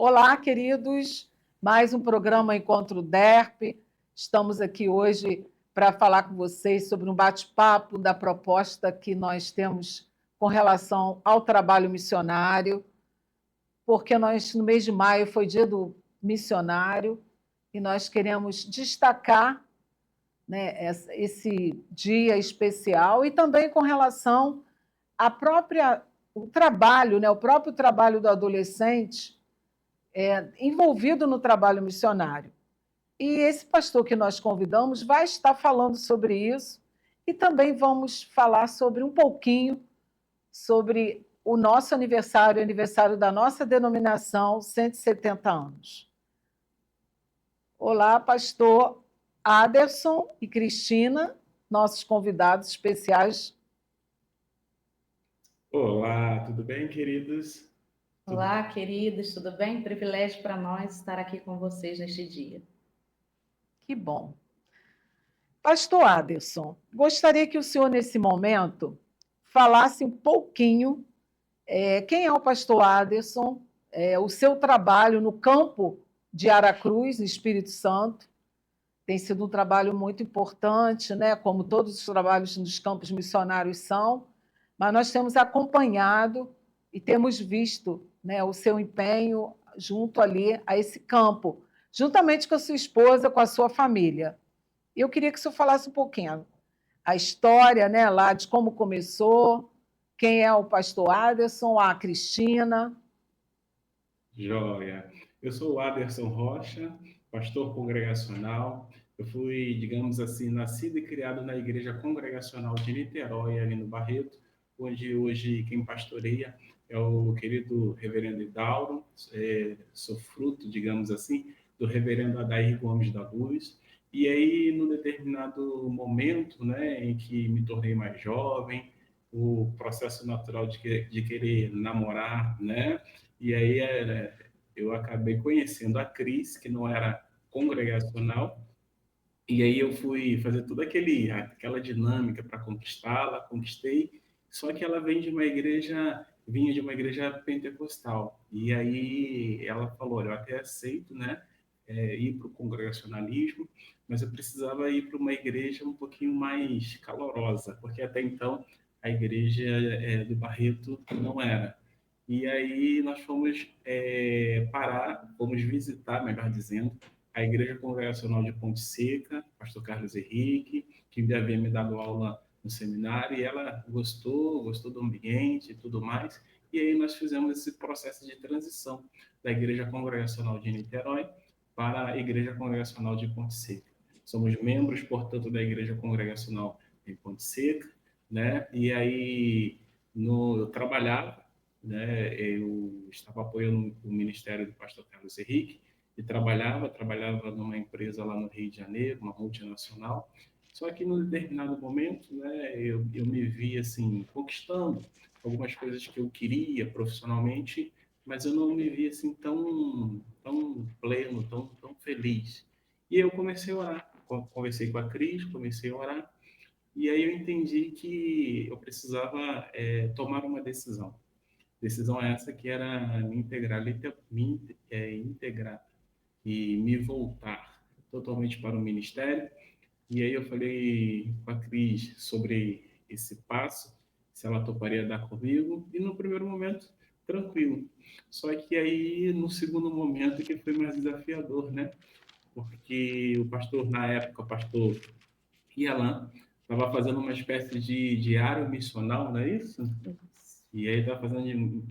Olá, queridos. Mais um programa Encontro DERP. Estamos aqui hoje para falar com vocês sobre um bate-papo da proposta que nós temos com relação ao trabalho missionário, porque nós, no mês de maio, foi dia do missionário, e nós queremos destacar, né, esse dia especial e também com relação o trabalho, né, o próprio trabalho do adolescente envolvido no trabalho missionário. E esse pastor que nós convidamos vai estar falando sobre isso e também vamos falar sobre um pouquinho sobre o nosso aniversário, o aniversário da nossa denominação, 170 anos. Olá, pastor Aderson e Cristina, nossos convidados especiais. Olá, tudo bem, queridos? Olá, queridos, tudo bem? Privilégio para nós estar aqui com vocês neste dia. Que bom. Pastor Aderson, gostaria que o senhor, nesse momento, falasse um pouquinho quem é o pastor Aderson, o seu trabalho no campo de Aracruz, no Espírito Santo. Tem sido um trabalho muito importante, né? Como todos os trabalhos nos campos missionários são, mas nós temos acompanhado e temos visto, né, o seu empenho junto ali a esse campo, juntamente com a sua esposa, com a sua família. Eu queria que o senhor falasse um pouquinho a história, né, lá de como começou, quem é o pastor Aderson, a Cristina. Joia. Eu sou o Aderson Rocha, pastor congregacional. Eu fui, digamos assim, nascido e criado na Igreja Congregacional de Niterói, ali no Barreto, onde hoje quem pastoreia é o querido reverendo Idauro. Sou fruto, digamos assim, do reverendo Adair Gomes da Luz. E aí, num determinado momento, né, em que me tornei mais jovem, o processo natural de querer namorar, né? E aí eu acabei conhecendo a Cris, que não era congregacional, e aí eu fui fazer toda aquela dinâmica para conquistá-la, conquistei, só que ela vinha de uma igreja pentecostal. E aí ela falou, olha, eu até aceito, né, ir para o congregacionalismo, mas eu precisava ir para uma igreja um pouquinho mais calorosa, porque até então a igreja do Barreto não era. E aí nós fomos fomos visitar, melhor dizendo, a Igreja Congregacional de Ponte Seca, pastor Carlos Henrique, que havia me dado aula no seminário, e ela gostou do ambiente e tudo mais. E aí nós fizemos esse processo de transição da Igreja Congregacional de Niterói para a Igreja Congregacional de Ponte Seca. Somos membros, portanto, da Igreja Congregacional de Ponte Seca, né? E aí eu trabalhava, né? Eu estava apoiando o ministério do pastor Carlos Henrique e trabalhava numa empresa lá no Rio de Janeiro, uma multinacional. Só que num determinado momento, né, eu me vi assim conquistando algumas coisas que eu queria profissionalmente, mas eu não me vi assim tão pleno, tão feliz. E eu comecei a orar, conversei com a Cris, comecei a orar, e aí eu entendi que eu precisava tomar uma decisão. Decisão essa que era integrar e me voltar totalmente para o ministério. E aí eu falei com a Cris sobre esse passo, se ela toparia dar comigo, e no primeiro momento, tranquilo. Só que aí, no segundo momento, que foi mais desafiador, né? Porque o pastor, na época, o pastor Ialan, estava fazendo uma espécie de diário missional, não é isso? E aí estava fazendo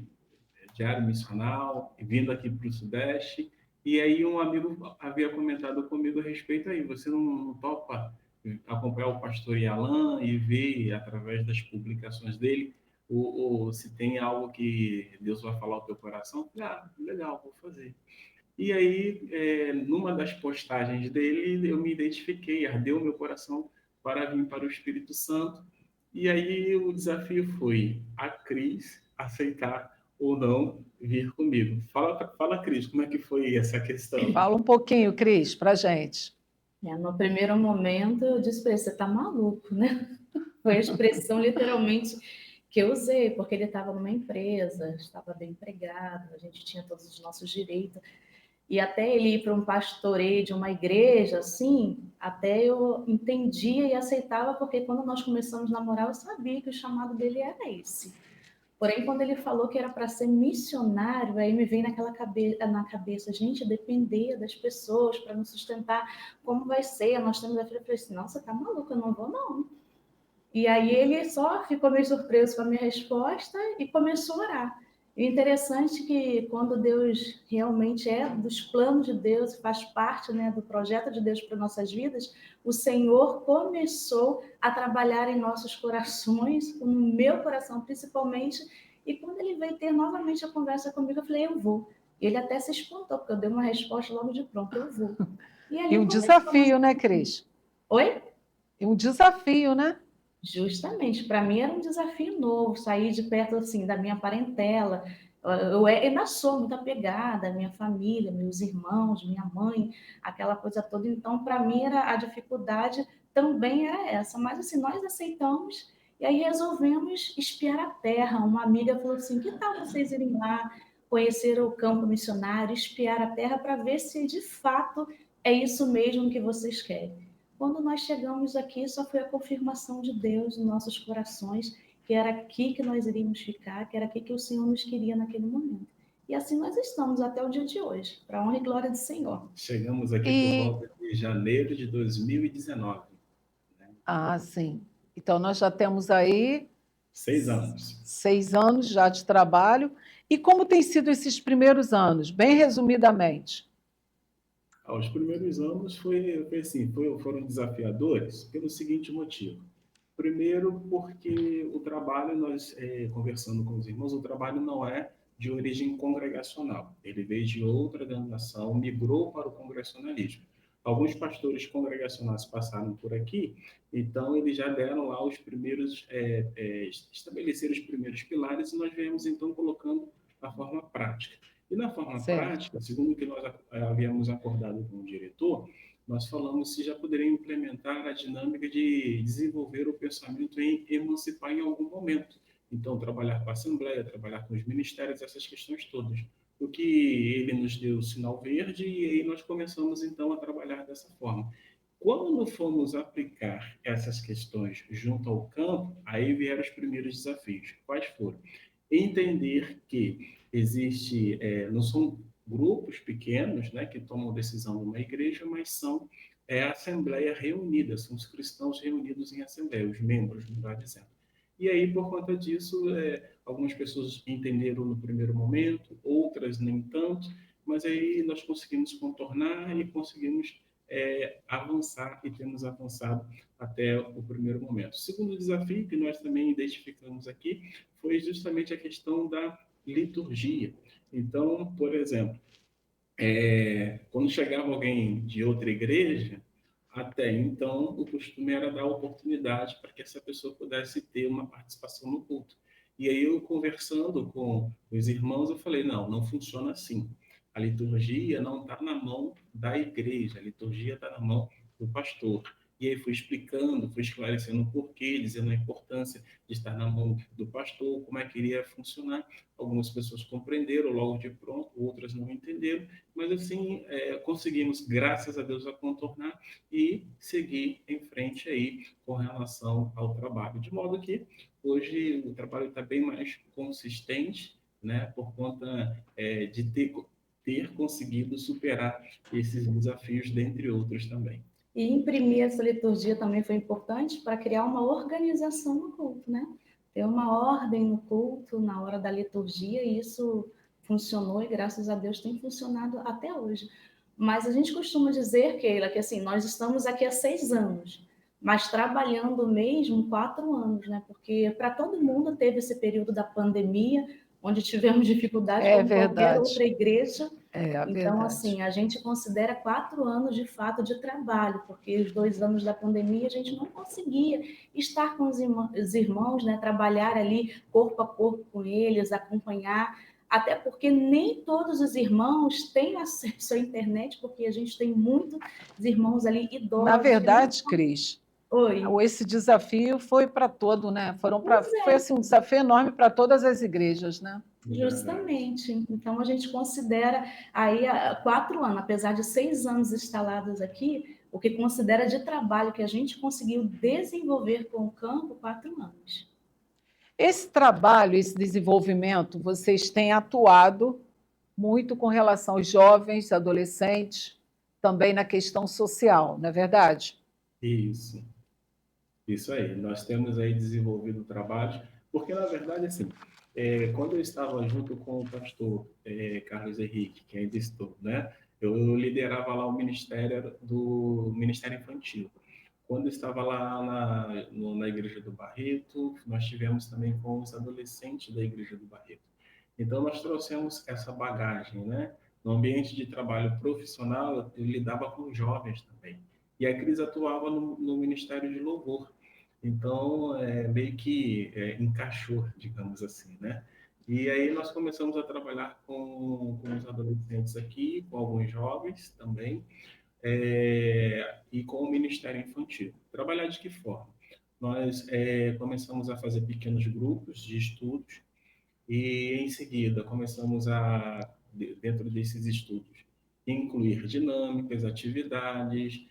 diário missional, vindo aqui para o Sudeste, e aí um amigo havia comentado comigo a respeito aí, você não topa acompanhar o pastor Yalan e ver, através das publicações dele, se tem algo que Deus vai falar ao teu coração? Legal, vou fazer. E aí, numa das postagens dele, eu me identifiquei, ardeu meu coração para vir para o Espírito Santo. E aí o desafio foi a Cris aceitar ou não vir comigo. Fala, Cris, como é que foi essa questão? Fala um pouquinho, Cris, para a gente. No primeiro momento, eu disse para ele, você está maluco, né? Foi a expressão, literalmente, que eu usei, porque ele estava numa empresa, estava bem empregado, a gente tinha todos os nossos direitos. E até ele ir para um pastoreio de uma igreja, assim, até eu entendia e aceitava, porque quando nós começamos a namorar, eu sabia que o chamado dele era esse. Porém, quando ele falou que era para ser missionário, aí me veio na cabeça, gente, depender das pessoas para nos sustentar, como vai ser? Nós temos a filha, eu falei assim, não, você tá maluca, eu não vou não. E aí ele só ficou meio surpreso com a minha resposta e começou a orar. E o interessante é que quando Deus realmente é dos planos de Deus, faz parte, né, do projeto de Deus para nossas vidas, o Senhor começou a trabalhar em nossos corações, no meu coração principalmente, e quando ele veio ter novamente a conversa comigo, eu falei, eu vou. E ele até se espantou, porque eu dei uma resposta logo de pronto, eu vou. E E ali um começou a nossa... desafio, né, Cris? Oi? E um desafio, né? Justamente, para mim era um desafio novo, sair de perto assim da minha parentela. Eu ainda sou muito apegada à minha família, meus irmãos, minha mãe, aquela coisa toda. Então, para mim era a dificuldade também era essa. Mas assim, nós aceitamos e aí resolvemos espiar a terra. Uma amiga falou assim: "Que tal vocês irem lá conhecer o campo missionário, espiar a terra para ver se de fato é isso mesmo que vocês querem?" Quando nós chegamos aqui, só foi a confirmação de Deus nos nossos corações, que era aqui que nós iríamos ficar, que era aqui que o Senhor nos queria naquele momento. E assim nós estamos até o dia de hoje, para a honra e glória do Senhor. Chegamos aqui por E, volta de janeiro de 2019, né? sim. Então, nós já temos aí 6 anos. 6 anos já de trabalho. E como tem sido esses primeiros anos? Bem resumidamente. Os primeiros anos foram desafiadores pelo seguinte motivo. Primeiro, porque o trabalho, nós conversando com os irmãos, o trabalho não é de origem congregacional. Ele veio de outra denominação, migrou para o congregacionalismo. Alguns pastores congregacionais passaram por aqui, então eles já deram lá os primeiros, estabeleceram os primeiros pilares e nós viemos então colocando a forma prática. E na forma Certo. prática, segundo o que nós havíamos acordado com o diretor, nós falamos se já poderia implementar a dinâmica de desenvolver o pensamento em emancipar em algum momento. Então, trabalhar com a Assembleia, trabalhar com os ministérios, essas questões todas. O que ele nos deu o sinal verde e aí nós começamos, então, a trabalhar dessa forma. Quando fomos aplicar essas questões junto ao campo, aí vieram os primeiros desafios. Quais foram? Entender que existe, não são grupos pequenos, né, que tomam decisão numa igreja, mas são a assembleia reunida, são os cristãos reunidos em assembleia, os membros, melhor dizendo. E aí, por conta disso, algumas pessoas entenderam no primeiro momento, outras nem tanto, mas aí nós conseguimos contornar e conseguimos avançar e temos avançado até o primeiro momento. O segundo desafio que nós também identificamos aqui foi justamente a questão da liturgia. Então, por exemplo, quando chegava alguém de outra igreja, até então o costume era dar oportunidade para que essa pessoa pudesse ter uma participação no culto. E aí eu conversando com os irmãos, eu falei, não funciona assim. A liturgia não está na mão da igreja, a liturgia está na mão do pastor. E aí fui explicando, fui esclarecendo o porquê, dizendo a importância de estar na mão do pastor, como é que iria funcionar. Algumas pessoas compreenderam logo de pronto, outras não entenderam, mas assim conseguimos, graças a Deus, a contornar e seguir em frente aí com relação ao trabalho. De modo que hoje o trabalho está bem mais consistente, né, por conta de ter conseguido superar esses desafios, dentre outros também. E imprimir essa liturgia também foi importante para criar uma organização no culto, né? Ter uma ordem no culto, na hora da liturgia, e isso funcionou e graças a Deus tem funcionado até hoje. Mas a gente costuma dizer, Keila, que assim, nós estamos aqui há 6 anos, mas trabalhando mesmo 4 anos, né? Porque para todo mundo teve esse período da pandemia, onde tivemos dificuldade, como qualquer outra igreja. Então, Verdade. assim, a gente considera 4 anos de fato de trabalho, porque os 2 anos da pandemia a gente não conseguia estar com os irmãos, né? Trabalhar ali corpo a corpo com eles, acompanhar. Até porque nem todos os irmãos têm acesso à internet, porque a gente tem muitos irmãos ali idosos. Na verdade, Cris, Oi. Esse desafio foi para todo, né? Pois é. Foi assim, um desafio enorme para todas as igrejas, né? Justamente. Então, a gente considera aí 4 anos, apesar de 6 anos instalados aqui, o que considera de trabalho que a gente conseguiu desenvolver com o campo, 4 anos. Esse trabalho, esse desenvolvimento, vocês têm atuado muito com relação aos jovens, adolescentes, também na questão social, não é verdade? Isso. Isso aí, nós temos aí desenvolvido trabalhos, porque na verdade, assim, quando eu estava junto com o pastor Carlos Henrique, que ainda estou, né, eu liderava lá o Ministério Infantil. Quando eu estava lá na Igreja do Barreto, nós tivemos também com os adolescentes da Igreja do Barreto. Então, nós trouxemos essa bagagem, né? No ambiente de trabalho profissional, eu lidava com jovens também. E a Cris atuava no Ministério de Louvor. Então, meio que encaixou, digamos assim, né? E aí nós começamos a trabalhar com os adolescentes aqui, com alguns jovens também, e com o Ministério Infantil. Trabalhar de que forma? Nós começamos a fazer pequenos grupos de estudos e, em seguida, começamos dentro desses estudos, incluir dinâmicas, atividades,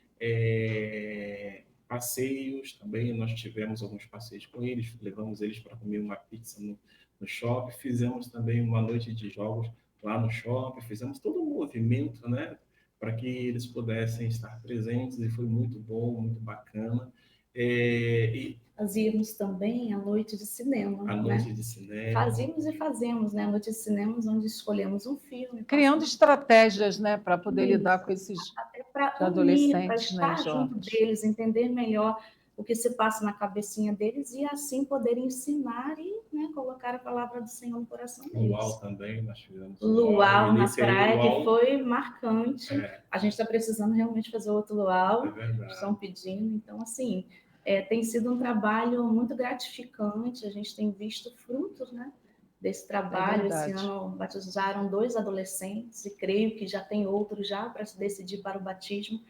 passeios também. Nós tivemos alguns passeios com eles, levamos eles para comer uma pizza no shopping, fizemos também uma noite de jogos lá no shopping, fizemos todo um movimento, né, para que eles pudessem estar presentes, e foi muito bom, muito bacana. E Fazíamos também a noite de cinema. a noite de cinema. Fazíamos e fazemos, né? A noite de cinema, onde escolhemos um filme. Criando estratégias, né, para poder lidar com esses até para unir, para adolescentes, né, estar junto jovens. deles, entender melhor o que se passa na cabecinha deles e assim poder ensinar e, né, colocar a palavra do Senhor no coração deles. Luau também, nós tivemos Luau na praia, Luau, que foi marcante. A gente está precisando realmente fazer outro luau. É verdade. Estão pedindo. Então, assim, tem sido um trabalho muito gratificante. A gente tem visto frutos, né, desse trabalho. Esse ano batizaram 2 adolescentes e creio que já tem outros já para se decidir para o batismo.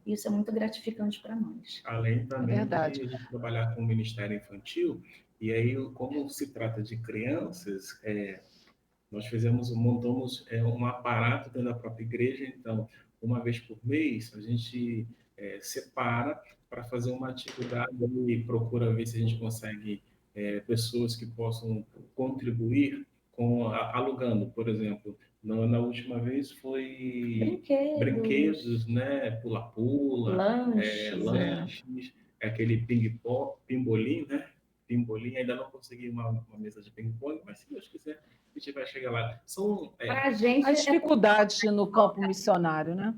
Isso é muito gratificante para nós. Além também de a gente trabalhar com o Ministério Infantil, e aí, como se trata de crianças, nós montamos um aparato dentro da própria igreja. Então, uma vez por mês, a gente separa para fazer uma atividade e procura ver se a gente consegue pessoas que possam contribuir alugando, por exemplo. Na última vez foi brinquedos, né? Pula-pula, lanches, aquele pimbolim, né? Pimbolim, ainda não consegui uma mesa de ping-pong, mas se Deus quiser, a gente vai chegar lá. São as dificuldades no campo missionário, né?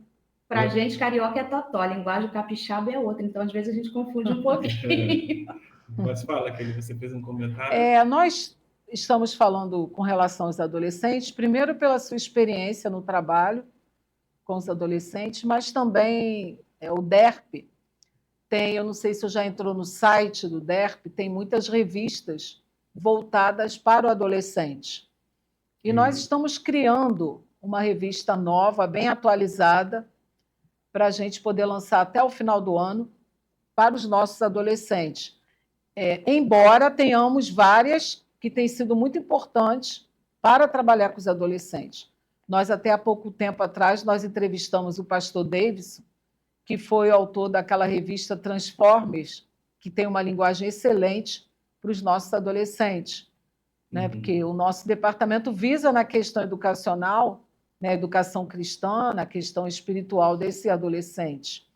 Para a gente, carioca é totó, a linguagem capixaba é outra, então às vezes a gente confunde um pouquinho. Mas fala, Kelly, você fez um comentário. Nós estamos falando com relação aos adolescentes, primeiro pela sua experiência no trabalho com os adolescentes, mas também o DERP tem, eu não sei se você já entrou no site do DERP, tem muitas revistas voltadas para o adolescente. E nós estamos criando uma revista nova, bem atualizada, para a gente poder lançar até o final do ano para os nossos adolescentes. Embora tenhamos várias que têm sido muito importantes para trabalhar com os adolescentes. Nós, até há pouco tempo atrás, nós entrevistamos o pastor Davidson, que foi o autor daquela revista Transformers, que tem uma linguagem excelente para os nossos adolescentes, né? Porque o nosso departamento visa, na questão educacional, na educação cristã, na questão espiritual desse adolescente.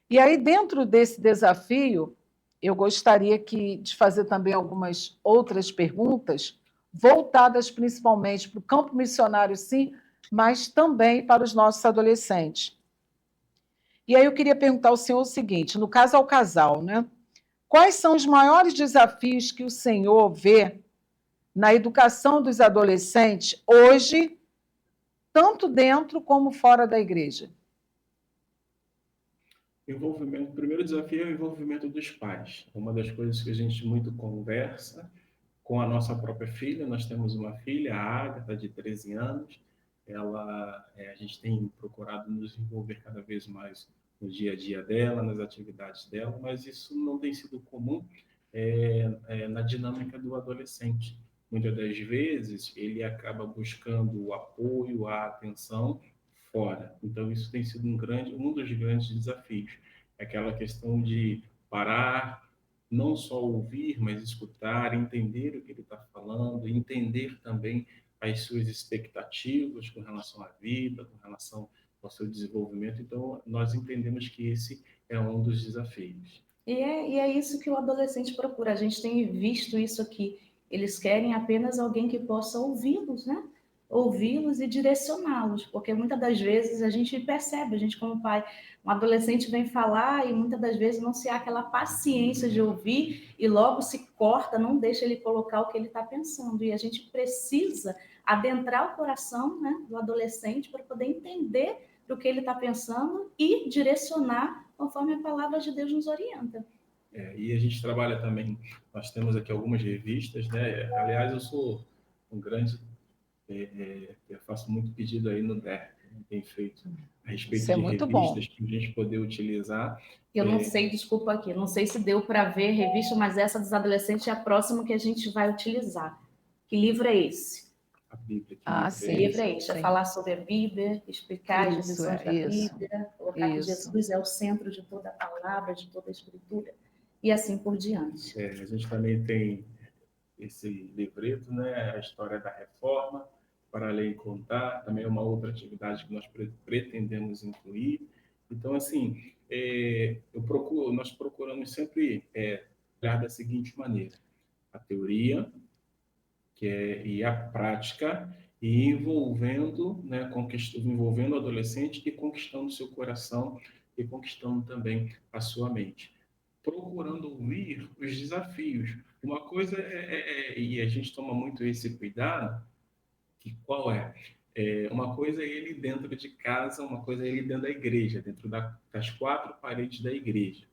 E aí, dentro desse desafio, eu gostaria de fazer também algumas outras perguntas, voltadas principalmente para o campo missionário, sim, mas também para os nossos adolescentes. E aí eu queria perguntar ao senhor o seguinte, no caso ao casal, né? Quais são os maiores desafios que o senhor vê na educação dos adolescentes hoje, tanto dentro como fora da igreja? O primeiro desafio é o envolvimento dos pais. Uma das coisas que a gente muito conversa com a nossa própria filha. Nós temos uma filha, a Agatha, de 13 anos. A gente tem procurado nos envolver cada vez mais no dia a dia dela, nas atividades dela, mas isso não tem sido comum na dinâmica do adolescente. Muitas das vezes ele acaba buscando o apoio, a atenção fora. Então isso tem sido um dos grandes desafios. É aquela questão de parar, não só ouvir, mas escutar, entender o que ele está falando, entender também as suas expectativas com relação à vida, com relação ao seu desenvolvimento. Então, nós entendemos que esse é um dos desafios. E é isso que o adolescente procura. A gente tem visto isso aqui. Eles querem apenas alguém que possa ouvi-los, né? Ouvi-los e direcioná-los, porque muitas das vezes a gente percebe, a gente como pai, um adolescente vem falar e muitas das vezes não se há aquela paciência de ouvir e logo se corta, não deixa ele colocar o que ele está pensando. E a gente precisa adentrar o coração, né, do adolescente para poder entender do que ele está pensando e direcionar conforme a palavra de Deus nos orienta. E a gente trabalha também, nós temos aqui algumas revistas, né? Aliás, eu sou um grande, eu faço muito pedido aí no DERP, tem feito a respeito Isso é de muito revistas bom. que a gente poder utilizar. Eu não sei, desculpa aqui, não sei se deu para ver a revista, mas essa dos adolescentes é a próxima que a gente vai utilizar. Que livro é esse? A Bíblia. Sim. Que livro é esse? É sim. falar sobre a Bíblia, explicar as divisões da isso. Bíblia, colocar que Jesus é o centro de toda a palavra, de toda a escritura, e assim por diante. A gente também tem esse livreto, né? A História da Reforma, para ler e contar, também é uma outra atividade que nós pretendemos incluir. Então, assim, nós procuramos sempre olhar da seguinte maneira: a teoria, e a prática, e envolvendo, né, envolvendo o adolescente e conquistando seu coração e conquistando também a sua mente, procurando ouvir os desafios. Uma coisa e a gente toma muito esse cuidado, que qual é? Uma coisa é ele dentro de casa, uma coisa é ele dentro da igreja, dentro das quatro paredes da igreja.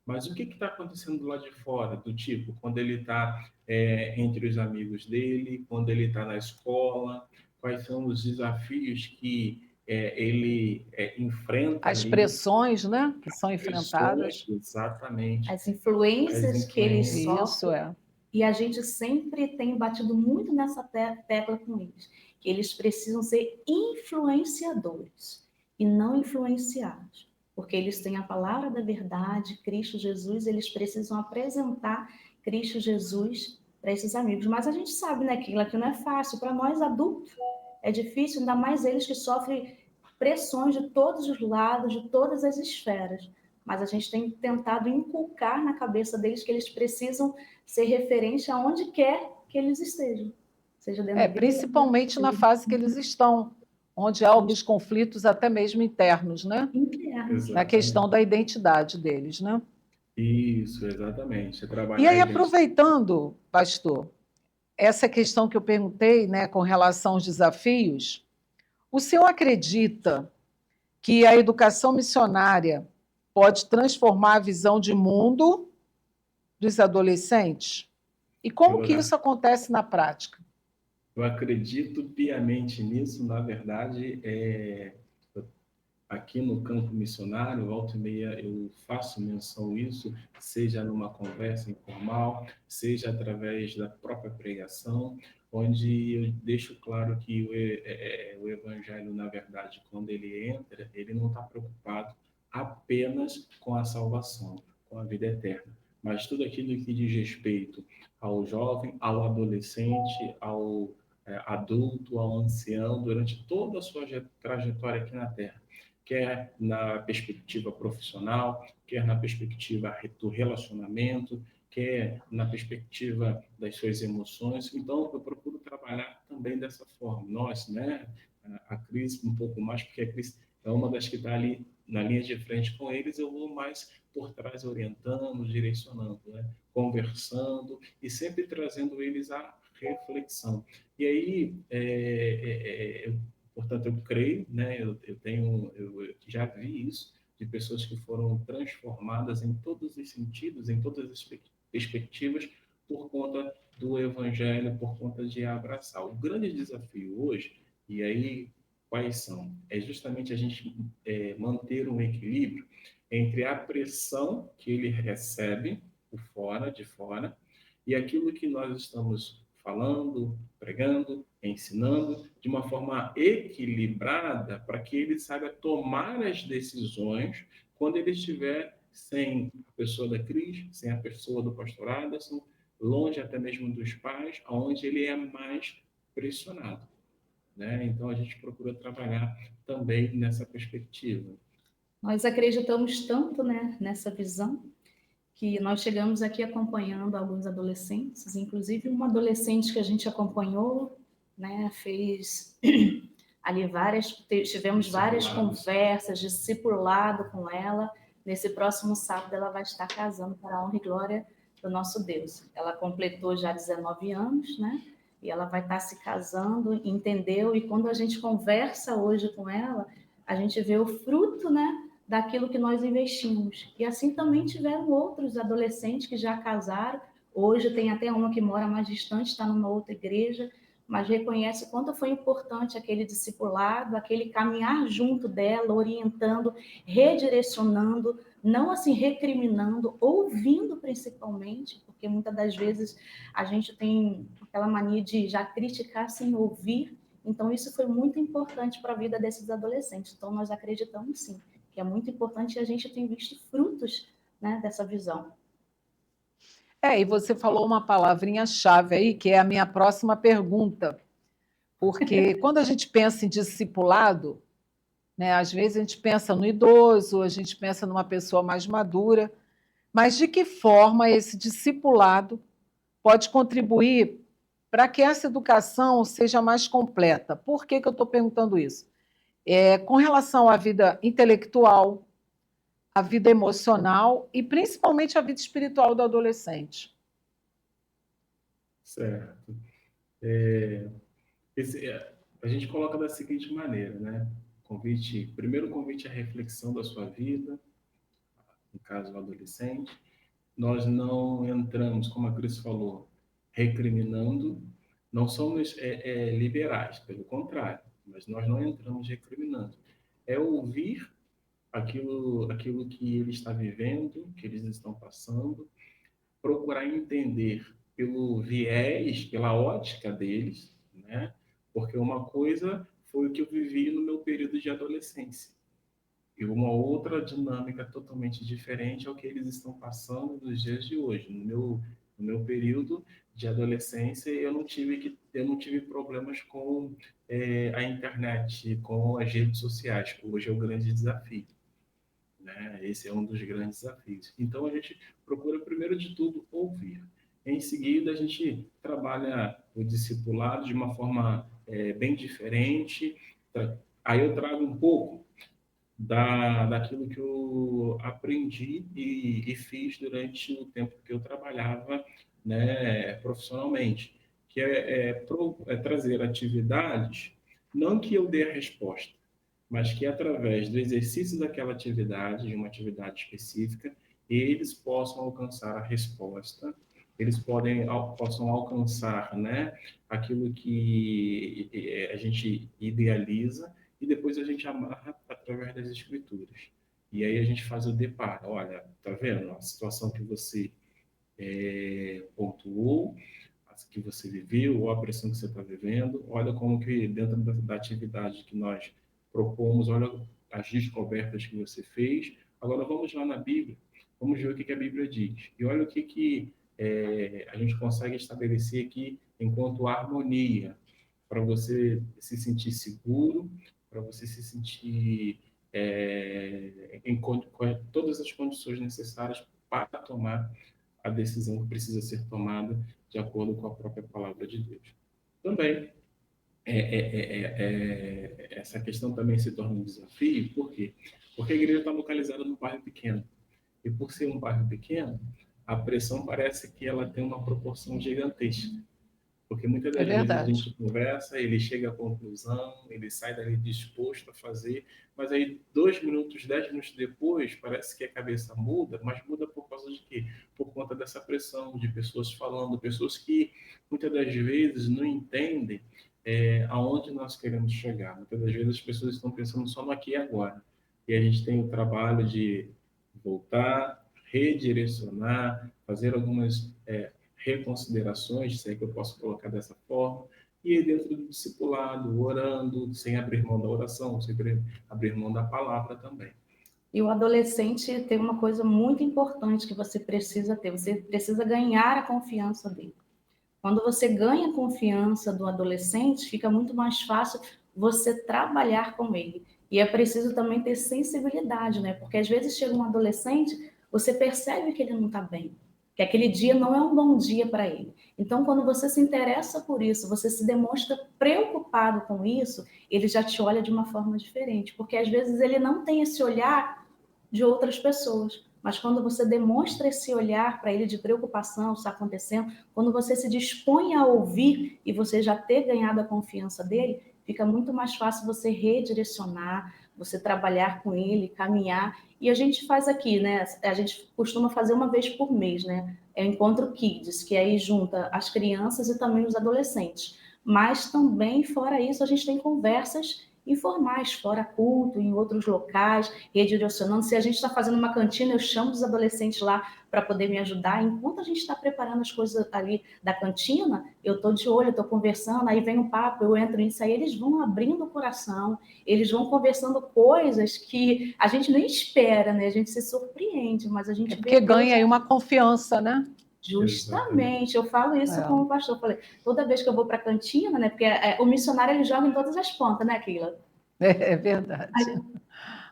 Mas o que está acontecendo do lado de fora? Do tipo, quando ele está entre os amigos dele, quando ele está na escola, quais são os desafios que ele enfrenta As ali? pressões, né, que são enfrentadas. Exatamente. As influências que eles sofrem. E a gente sempre tem batido muito nessa tecla com eles, que eles precisam ser influenciadores e não influenciados, porque eles têm a palavra da verdade, Cristo Jesus, eles precisam apresentar Cristo Jesus para esses amigos. Mas a gente sabe, né, que aquilo não é fácil. Para nós adultos é difícil, ainda mais eles que sofrem pressões de todos os lados, de todas as esferas. Mas a gente tem tentado inculcar na cabeça deles que eles precisam ser referente aonde quer que eles estejam. Seja dentro da igreja, principalmente na fase que eles estão, onde há alguns conflitos até mesmo internos, né? Internos. Na questão da identidade deles, né? Isso, exatamente. E aí, aproveitando, pastor, essa questão que eu perguntei, né, com relação aos desafios, o senhor acredita que a educação missionária pode transformar a visão de mundo dos adolescentes? E como que isso acontece na prática? Eu acredito piamente nisso. Na verdade, aqui no campo missionário, volta e meia, eu faço menção isso, seja numa conversa informal, seja através da própria pregação, onde eu deixo claro que o evangelho, na verdade, quando ele entra, ele não está preocupado apenas com a salvação, com a vida eterna, mas tudo aquilo que diz respeito ao jovem, ao adolescente, ao adulto, ao ancião, durante toda a sua trajetória aqui na Terra, quer na perspectiva profissional, quer na perspectiva do relacionamento, quer na perspectiva das suas emoções. Então, eu procuro trabalhar também dessa forma. Nós, né, a Cris um pouco mais, porque a Cris é uma das que está ali na linha de frente com eles, eu vou mais por trás orientando, direcionando, né, conversando e sempre trazendo eles à reflexão. E aí, portanto, eu creio, né? Eu já vi isso de pessoas que foram transformadas em todos os sentidos, em todas as perspectivas, por conta do Evangelho, por conta de abraçar. O grande desafio hoje, e aí quais são? É justamente a gente manter um equilíbrio entre a pressão que ele recebe por fora, de fora, e aquilo que nós estamos falando, pregando, ensinando, de uma forma equilibrada, para que ele saiba tomar as decisões quando ele estiver sem a pessoa da Cris, sem a pessoa do pastor Anderson, longe até mesmo dos pais, onde ele é mais pressionado, né? Então, a gente procura trabalhar também nessa perspectiva. Nós acreditamos tanto, né, nessa visão, que nós chegamos aqui acompanhando alguns adolescentes, inclusive uma adolescente que a gente acompanhou, né, fez ali tivemos várias conversas, discipulado com ela. Nesse próximo sábado ela vai estar casando para a honra e glória do nosso Deus. Ela completou já 19 anos, né? E ela vai estar se casando, entendeu? E quando a gente conversa hoje com ela, a gente vê o fruto, né, daquilo que nós investimos. E assim também tiveram outros adolescentes que já casaram. Hoje tem até uma que mora mais distante, está numa outra igreja, mas reconhece quanto foi importante aquele discipulado, aquele caminhar junto dela, orientando, redirecionando, não assim recriminando, ouvindo principalmente, porque muitas das vezes a gente tem aquela mania de já criticar sem ouvir. Então isso foi muito importante para a vida desses adolescentes. Então nós acreditamos sim, que é muito importante, e a gente tem visto frutos, né, dessa visão. E você falou uma palavrinha-chave aí, que é a minha próxima pergunta. Porque quando a gente pensa em discipulado, né, às vezes a gente pensa no idoso, a gente pensa numa pessoa mais madura, mas de que forma esse discipulado pode contribuir para que essa educação seja mais completa? Por que eu estou perguntando isso? Com relação à vida intelectual, à vida emocional e principalmente à vida espiritual do adolescente. Certo. A gente coloca da seguinte maneira, né? Primeiro convite à reflexão da sua vida, no caso o adolescente. Nós não entramos, como a Cris falou, recriminando, não somos liberais, pelo contrário, mas nós não entramos recriminando. É ouvir aquilo que ele está vivendo, que eles estão passando, procurar entender pelo viés, pela ótica deles, né? Porque uma coisa foi o que eu vivi no meu período de adolescência. E uma outra dinâmica totalmente diferente é o que eles estão passando nos dias de hoje. No meu período de adolescência, eu não tive problemas com a internet, com as redes sociais, que hoje é o grande desafio, né? Esse é um dos grandes desafios. Então, a gente procura, primeiro de tudo, ouvir. Em seguida, a gente trabalha o discipulado de uma forma bem diferente. Aí eu trago um pouco daquilo que eu aprendi e fiz durante o tempo que eu trabalhava, né, profissionalmente, que é trazer atividades, não que eu dê a resposta, mas que através do exercício daquela atividade, de uma atividade específica, eles possam alcançar a resposta, eles possam alcançar, né, aquilo que a gente idealiza, e depois a gente amarra através das escrituras. E aí a gente faz o deparo. Olha, tá vendo a situação que você pontuou, que você viveu, ou a pressão que você está vivendo. Olha como que dentro da atividade que nós propomos, olha as descobertas que você fez. Agora vamos lá na Bíblia, vamos ver o que a Bíblia diz. E olha o que a gente consegue estabelecer aqui enquanto harmonia, para você se sentir seguro, para você se sentir com todas as condições necessárias para tomar a decisão que precisa ser tomada de acordo com a própria palavra de Deus. Também, essa questão também se torna um desafio, por quê? Porque a igreja está localizada num bairro pequeno. E por ser um bairro pequeno, a pressão parece que ela tem uma proporção gigantesca. Porque muitas das vezes a gente conversa, ele chega à conclusão, ele sai dali disposto a fazer, mas aí 2 minutos, 10 minutos depois, parece que a cabeça muda, mas muda por causa de quê? Por conta dessa pressão de pessoas falando, pessoas que muitas das vezes não entendem aonde nós queremos chegar. Muitas das vezes as pessoas estão pensando só no aqui e agora. E a gente tem o trabalho de voltar, redirecionar, fazer algumas reconsiderações, se é que eu posso colocar dessa forma, e aí dentro do discipulado, orando, sem abrir mão da oração, sem abrir mão da palavra também. E o adolescente tem uma coisa muito importante que você precisa ter, você precisa ganhar a confiança dele. Quando você ganha a confiança do adolescente, fica muito mais fácil você trabalhar com ele. E é preciso também ter sensibilidade, né? Porque às vezes chega um adolescente, você percebe que ele não está bem, que aquele dia não é um bom dia para ele. Então, quando você se interessa por isso, você se demonstra preocupado com isso, ele já te olha de uma forma diferente, porque às vezes ele não tem esse olhar de outras pessoas. Mas quando você demonstra esse olhar para ele de preocupação, está acontecendo, quando você se dispõe a ouvir e você já ter ganhado a confiança dele, fica muito mais fácil você redirecionar, você trabalhar com ele, caminhar. E a gente faz aqui, né? A gente costuma fazer uma vez por mês, né? É o Encontro Kids, que aí junta as crianças e também os adolescentes. Mas também, fora isso, a gente tem conversas informais, fora culto, em outros locais, redirecionando. Se a gente está fazendo uma cantina, eu chamo os adolescentes lá para poder me ajudar. Enquanto a gente está preparando as coisas ali da cantina, eu estou de olho, estou conversando, aí vem um papo, eu entro nisso, aí eles vão abrindo o coração, eles vão conversando coisas que a gente nem espera, né? A gente se surpreende, mas a gente porque vê ganha aí uma confiança, né? Justamente, eu falo isso como pastor. Eu falei, toda vez que eu vou para a cantina, né? Porque o missionário ele joga em todas as pontas, né, Keila? É verdade.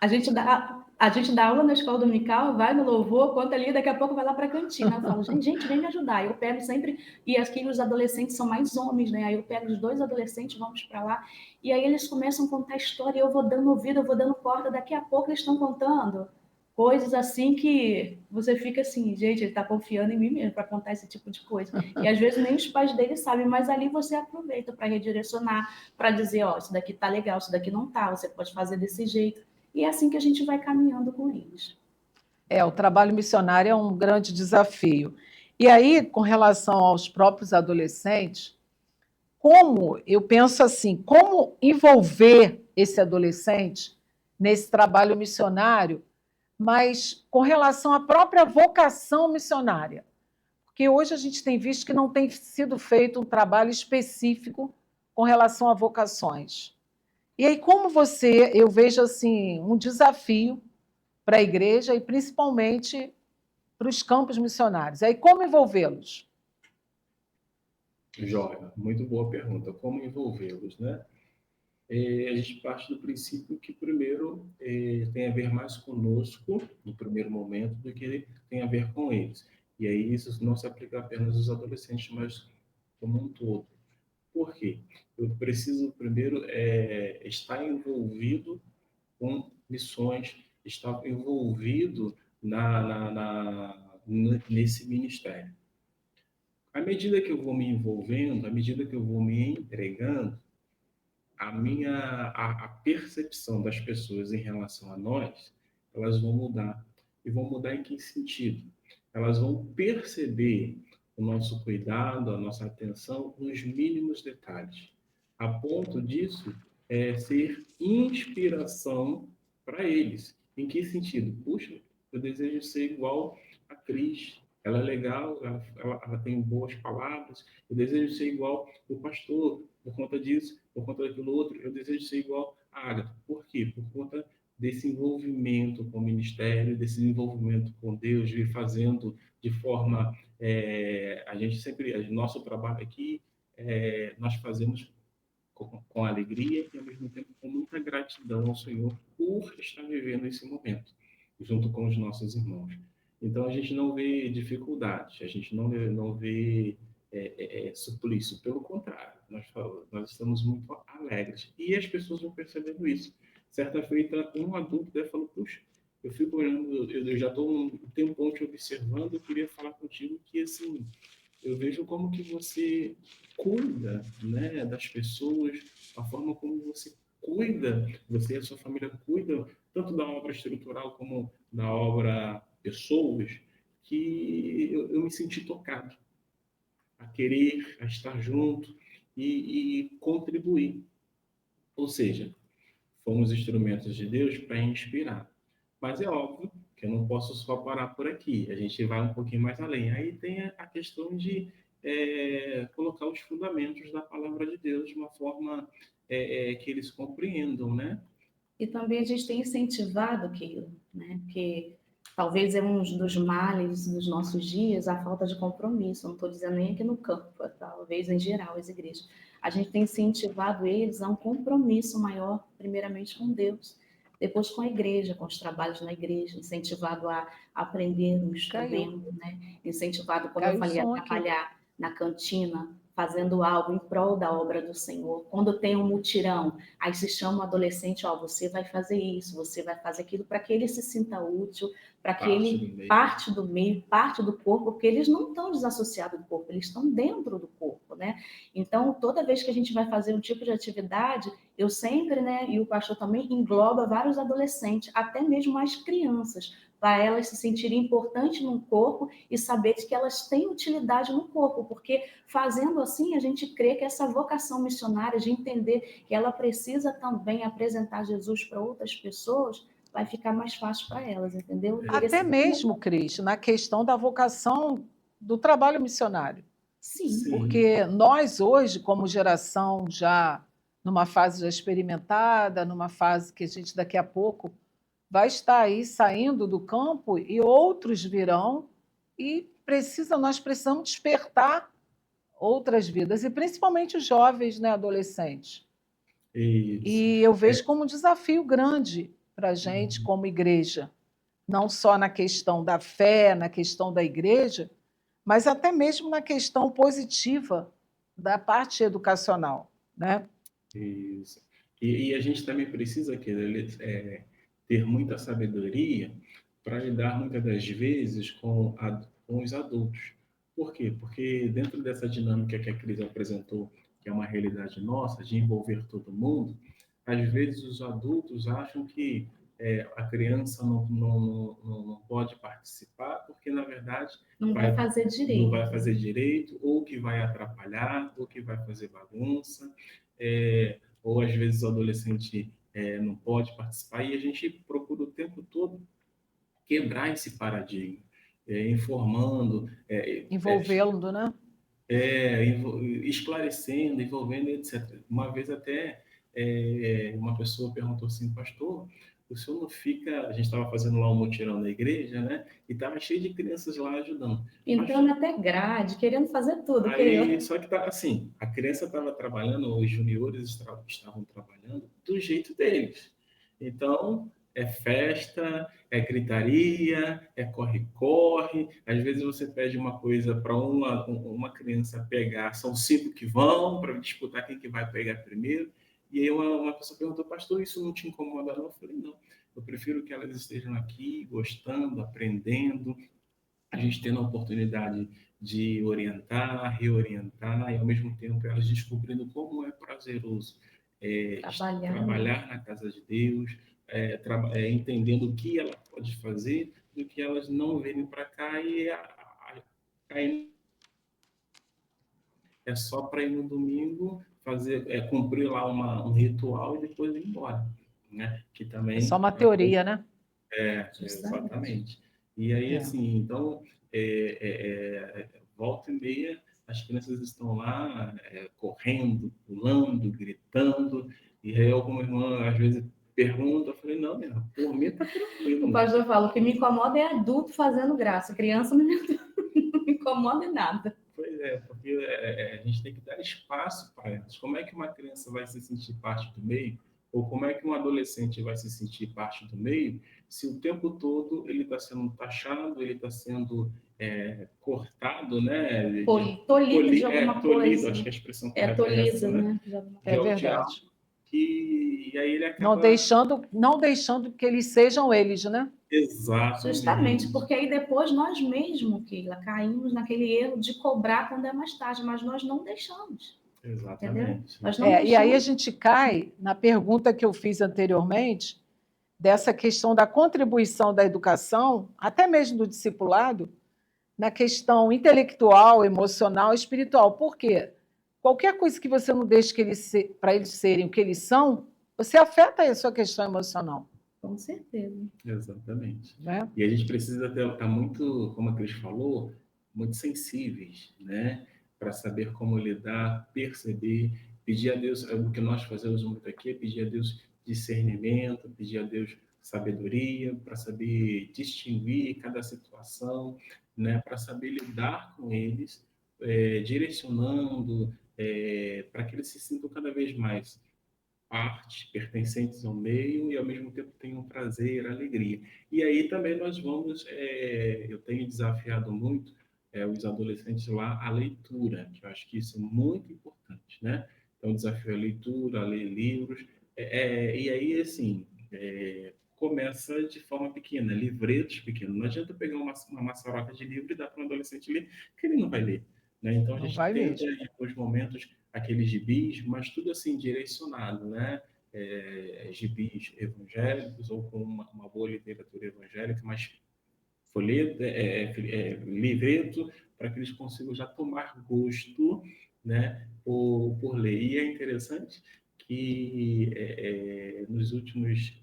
A gente dá aula na escola dominical, vai no louvor, conta ali, daqui a pouco vai lá para a cantina. Eu falo, gente, vem me ajudar. Eu pego sempre, e aqui os adolescentes são mais homens, né? Aí eu pego os 2 adolescentes, vamos para lá, e aí eles começam a contar história, e eu vou dando ouvido, eu vou dando corda, daqui a pouco eles estão contando coisas assim que você fica assim, gente, ele está confiando em mim mesmo para contar esse tipo de coisa. E às vezes nem os pais dele sabem, mas ali você aproveita para redirecionar, para dizer, ó, isso daqui tá legal, isso daqui não tá, você pode fazer desse jeito. E é assim que a gente vai caminhando com eles. O trabalho missionário é um grande desafio. E aí, com relação aos próprios adolescentes, como eu penso assim, como envolver esse adolescente nesse trabalho missionário, mas com relação à própria vocação missionária? Porque hoje a gente tem visto que não tem sido feito um trabalho específico com relação a vocações. E aí, como eu vejo assim um desafio para a igreja e principalmente para os campos missionários. Aí, como envolvê-los? Jóia, muito boa pergunta. Como envolvê-los, né? A gente parte do princípio que, primeiro, tem a ver mais conosco, no primeiro momento, do que tem a ver com eles. E aí isso não se aplica apenas aos adolescentes, mas como um todo. Por quê? Eu preciso, primeiro, estar envolvido com missões, estar envolvido nesse ministério. À medida que eu vou me envolvendo, à medida que eu vou me entregando, a percepção das pessoas em relação a nós, elas vão mudar. E vão mudar em que sentido? Elas vão perceber o nosso cuidado, a nossa atenção nos mínimos detalhes, a ponto disso ser inspiração para eles. Em que sentido? Puxa, eu desejo ser igual a Cris. Ela é legal, ela tem boas palavras. Eu desejo ser igual o pastor, por conta disso, por conta daquilo outro. Eu desejo ser igual a Agatha. Por quê? Por conta desse envolvimento com o ministério, desse envolvimento com Deus, de fazendo de forma... a gente sempre... Nosso trabalho aqui, nós fazemos com alegria e, ao mesmo tempo, com muita gratidão ao Senhor por estar vivendo esse momento, junto com os nossos irmãos. Então, a gente não vê dificuldades, a gente não vê suplício, pelo contrário, nós estamos muito alegres. E as pessoas vão percebendo isso. Certa feita, um adulto deve falar, puxa, eu fico olhando, eu já estou um tempão te observando, eu queria falar contigo que, assim, eu vejo como que você cuida, né, das pessoas, a forma como você cuida, você e a sua família cuidam, tanto da obra estrutural como da obra pessoas, que eu me senti tocado a querer, a estar junto e contribuir. Ou seja, fomos instrumentos de Deus para inspirar. Mas é óbvio que eu não posso só parar por aqui, a gente vai um pouquinho mais além. Aí tem a questão de colocar os fundamentos da palavra de Deus de uma forma que eles compreendam, né? E também a gente tem incentivado aquilo, né? Porque talvez é um dos males dos nossos dias a falta de compromisso. Não estou dizendo nem aqui no campo, talvez em geral as igrejas. A gente tem incentivado eles a um compromisso maior, primeiramente com Deus, depois com a igreja, com os trabalhos na igreja, incentivado a aprender no estudando, né? Incentivado, como eu falei, a trabalhar na cantina, fazendo algo em prol da obra do Senhor. Quando tem um mutirão, aí se chama o adolescente, você vai fazer isso, você vai fazer aquilo, para que ele se sinta útil, para que ele parte do meio, parte do corpo, porque eles não estão desassociados do corpo, eles estão dentro do corpo, né? Então, toda vez que a gente vai fazer um tipo de atividade, eu sempre, né, e o pastor também, engloba vários adolescentes, até mesmo as crianças, para elas se sentirem importantes no corpo e saber que elas têm utilidade no corpo, porque fazendo assim a gente crê que essa vocação missionária de entender que ela precisa também apresentar Jesus para outras pessoas vai ficar mais fácil para elas, entendeu? Até mesmo, Cris, na questão da vocação do trabalho missionário. Sim. Porque nós hoje, como geração já numa fase já experimentada, numa fase que a gente daqui a pouco vai estar aí saindo do campo e outros virão e nós precisamos despertar outras vidas, e principalmente os jovens, né, adolescentes. Isso. E eu vejo como um desafio grande para a gente, como igreja, não só na questão da fé, na questão da igreja, mas até mesmo na questão positiva da parte educacional, né? Isso. E a gente também precisa ter muita sabedoria para lidar muitas das vezes com os adultos. Por quê? Porque dentro dessa dinâmica que a Cris apresentou, que é uma realidade nossa, de envolver todo mundo, às vezes os adultos acham que a criança não pode participar, porque, na verdade, não vai fazer direito. Não vai fazer direito, ou que vai atrapalhar, ou que vai fazer bagunça, ou às vezes o adolescente não pode participar, e a gente procura o tempo todo quebrar esse paradigma, informando, envolvendo, né? Esclarecendo, envolvendo, etc. Uma vez até uma pessoa perguntou assim, pastor, o senhor não fica... A gente estava fazendo lá um mutirão na igreja, né? E estava cheio de crianças lá ajudando. Entrando até grade, querendo fazer tudo. Só que tá assim, a criança estava trabalhando, os juniores estavam trabalhando do jeito deles. Então, é festa, é gritaria, é corre-corre. Às vezes você pede uma coisa para uma criança pegar, são 5 que vão para disputar quem que vai pegar primeiro. E aí uma pessoa perguntou, pastor, isso não te incomoda não? Eu falei, não, eu prefiro que elas estejam aqui, gostando, aprendendo, a gente tendo a oportunidade de orientar, reorientar, e ao mesmo tempo elas descobrindo como é prazeroso trabalhar na casa de Deus, entendendo o que ela pode fazer, do que elas não virem para cá e cair. É só para ir no domingo, cumprir lá um ritual e depois ir embora. Né? Que também é só uma teoria, né? Exatamente. E aí, assim, então, volta e meia, as crianças estão lá correndo, pulando, gritando, e aí alguma irmã, às vezes, pergunta, eu falei, não, por mim tá tranquilo. O pastor fala, o que me incomoda é adulto fazendo graça, criança não me incomoda em nada. Pois é, porque a gente tem que dar espaço para elas. Como é que uma criança vai se sentir parte do meio? Ou como é que um adolescente vai se sentir parte do meio se o tempo todo ele está sendo taxado, ele está sendo cortado, né? Tolhido de alguma coisa. Acho que a expressão correta tolhido, essa, né? É verdade. E aí ele acaba... Não deixando que eles sejam eles, né? Exatamente. Justamente, porque aí depois nós mesmos, Keila, caímos naquele erro de cobrar quando é mais tarde, mas nós não deixamos. Exatamente. Nós não deixamos. E aí a gente cai na pergunta que eu fiz anteriormente, dessa questão da contribuição da educação, até mesmo do discipulado, na questão intelectual, emocional, espiritual. Por quê? Qualquer coisa que você não deixe para eles serem o que eles são, você afeta a sua questão emocional. Com certeza. Exatamente. né? E a gente precisa estar muito, como a Cris falou, muito sensíveis, né? Para saber como lidar, perceber, pedir a Deus, o que nós fazemos muito aqui é pedir a Deus discernimento, pedir a Deus sabedoria, para saber distinguir cada situação, né? Para saber lidar com eles, direcionando, para que eles se sintam cada vez mais partes pertencentes ao meio e ao mesmo tempo tenham prazer, alegria. E aí também nós vamos, eu tenho desafiado muito os adolescentes lá a leitura, que eu acho que isso é muito importante, né? Então desafio a leitura, a ler livros, e aí assim começa de forma pequena, livretos pequenos. Não adianta pegar uma maçaroca de livro e dar para um adolescente ler, que ele não vai ler, né? Então a Não gente vai tenta mesmo. em alguns momentos aqueles gibis, mas tudo assim direcionado, né? Gibis evangélicos ou com uma boa literatura evangélica, mas folheto, livreto, para que eles consigam já tomar gosto, né, por ler. E é interessante que nos últimos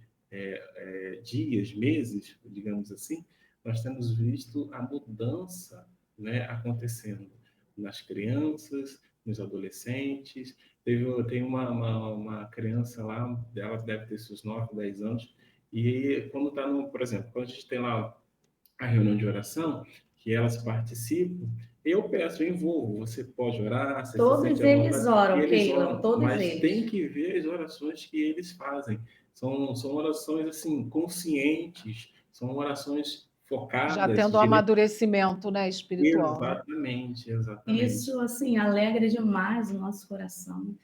dias, meses, digamos assim, nós temos visto a mudança, né, acontecendo nas crianças, nos adolescentes. Tem uma criança lá, ela deve ter seus 9, 10 anos, e quando está por exemplo, quando a gente tem lá a reunião de oração, que elas participam, eu peço, eu envolvo, você pode orar, você se Todos sente à eles vontade, e oram, eles Keila, oram, todos mas tem eles. que ver as orações que eles fazem. São orações, assim, conscientes, são orações Já focadas, tendo um amadurecimento, né, espiritual, né? exatamente, exatamente. Isso, assim, alegra demais o nosso coração.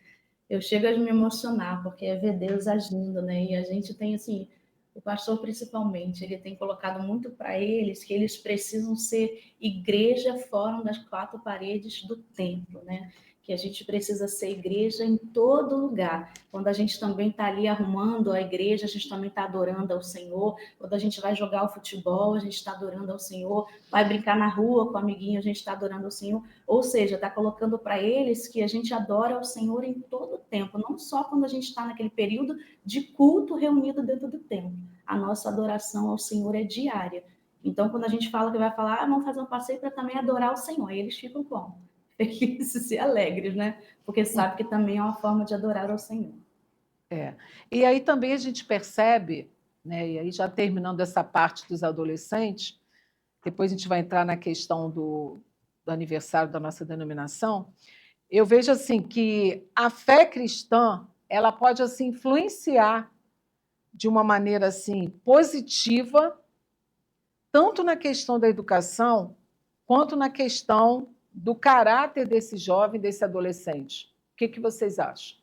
Eu chego a me emocionar, porque é ver Deus agindo, né? E a gente tem, assim, o pastor principalmente, ele tem colocado muito para eles que eles precisam ser igreja fora das quatro paredes do templo, né? Que a gente precisa ser igreja em todo lugar. Quando a gente também está ali arrumando a igreja, a gente também está adorando ao Senhor. Quando a gente vai jogar o futebol, a gente está adorando ao Senhor. Vai brincar na rua com o amiguinho, a gente está adorando ao Senhor. Ou seja, está colocando para eles que a gente adora ao Senhor em todo o tempo, não só quando a gente está naquele período de culto reunido dentro do templo. A nossa adoração ao Senhor é diária. Então, quando a gente fala que vai falar, vamos fazer um passeio para também adorar o Senhor, aí eles ficam como? Felizes e alegres, né? Porque sabe que também é uma forma de adorar ao Senhor. E aí também a gente percebe, né, e aí já terminando essa parte dos adolescentes, depois a gente vai entrar na questão do aniversário da nossa denominação, eu vejo assim que a fé cristã, ela pode assim influenciar de uma maneira assim positiva, tanto na questão da educação, quanto na questão do caráter desse jovem, desse adolescente. O que vocês acham?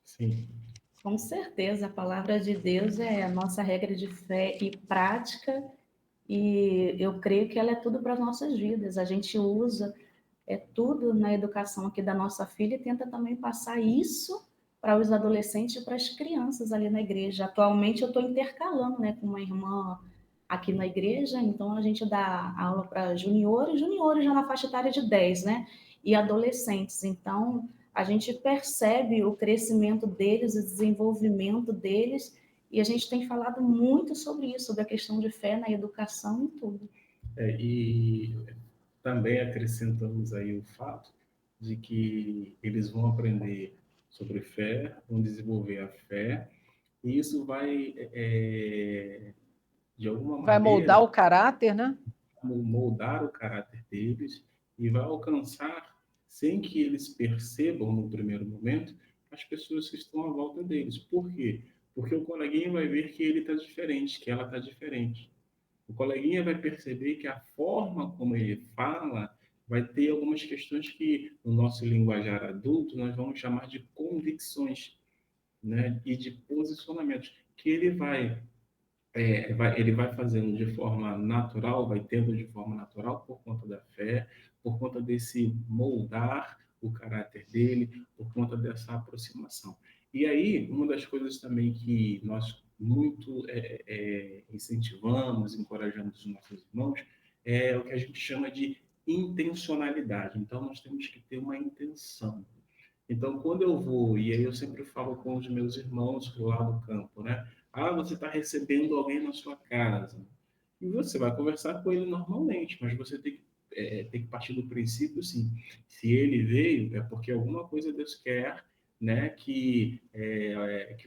Sim. Com certeza, a palavra de Deus é a nossa regra de fé e prática, e eu creio que ela é tudo para as nossas vidas. A gente usa tudo na educação aqui da nossa filha e tenta também passar isso para os adolescentes e para as crianças ali na igreja. Atualmente eu estou intercalando, né, com uma irmã aqui na igreja, então a gente dá aula para juniores já na faixa etária de 10, né, e adolescentes. Então a gente percebe o crescimento deles, o desenvolvimento deles, e a gente tem falado muito sobre isso, sobre a questão de fé na educação e tudo. E também acrescentamos aí o fato de que eles vão aprender sobre fé, vão desenvolver a fé, e isso vai, de alguma Vai moldar maneira, o caráter, né? moldar o caráter deles e vai alcançar, sem que eles percebam no primeiro momento, as pessoas que estão à volta deles. Por quê? Porque o coleguinha vai ver que ele está diferente, que ela está diferente. O coleguinha vai perceber que a forma como ele fala vai ter algumas questões que, no nosso linguajar adulto, nós vamos chamar de convicções, né? E de posicionamentos, que ele vai fazendo de forma natural, vai tendo de forma natural por conta da fé, por conta desse moldar o caráter dele, por conta dessa aproximação. E aí, uma das coisas também que nós muito incentivamos, encorajamos os nossos irmãos, é o que a gente chama de intencionalidade. Então, nós temos que ter uma intenção. Então, quando eu vou, e aí eu sempre falo com os meus irmãos lá no campo, né? Você está recebendo alguém na sua casa. E você vai conversar com ele normalmente, mas você tem que partir do princípio, sim. Se ele veio, é porque alguma coisa Deus quer, né, que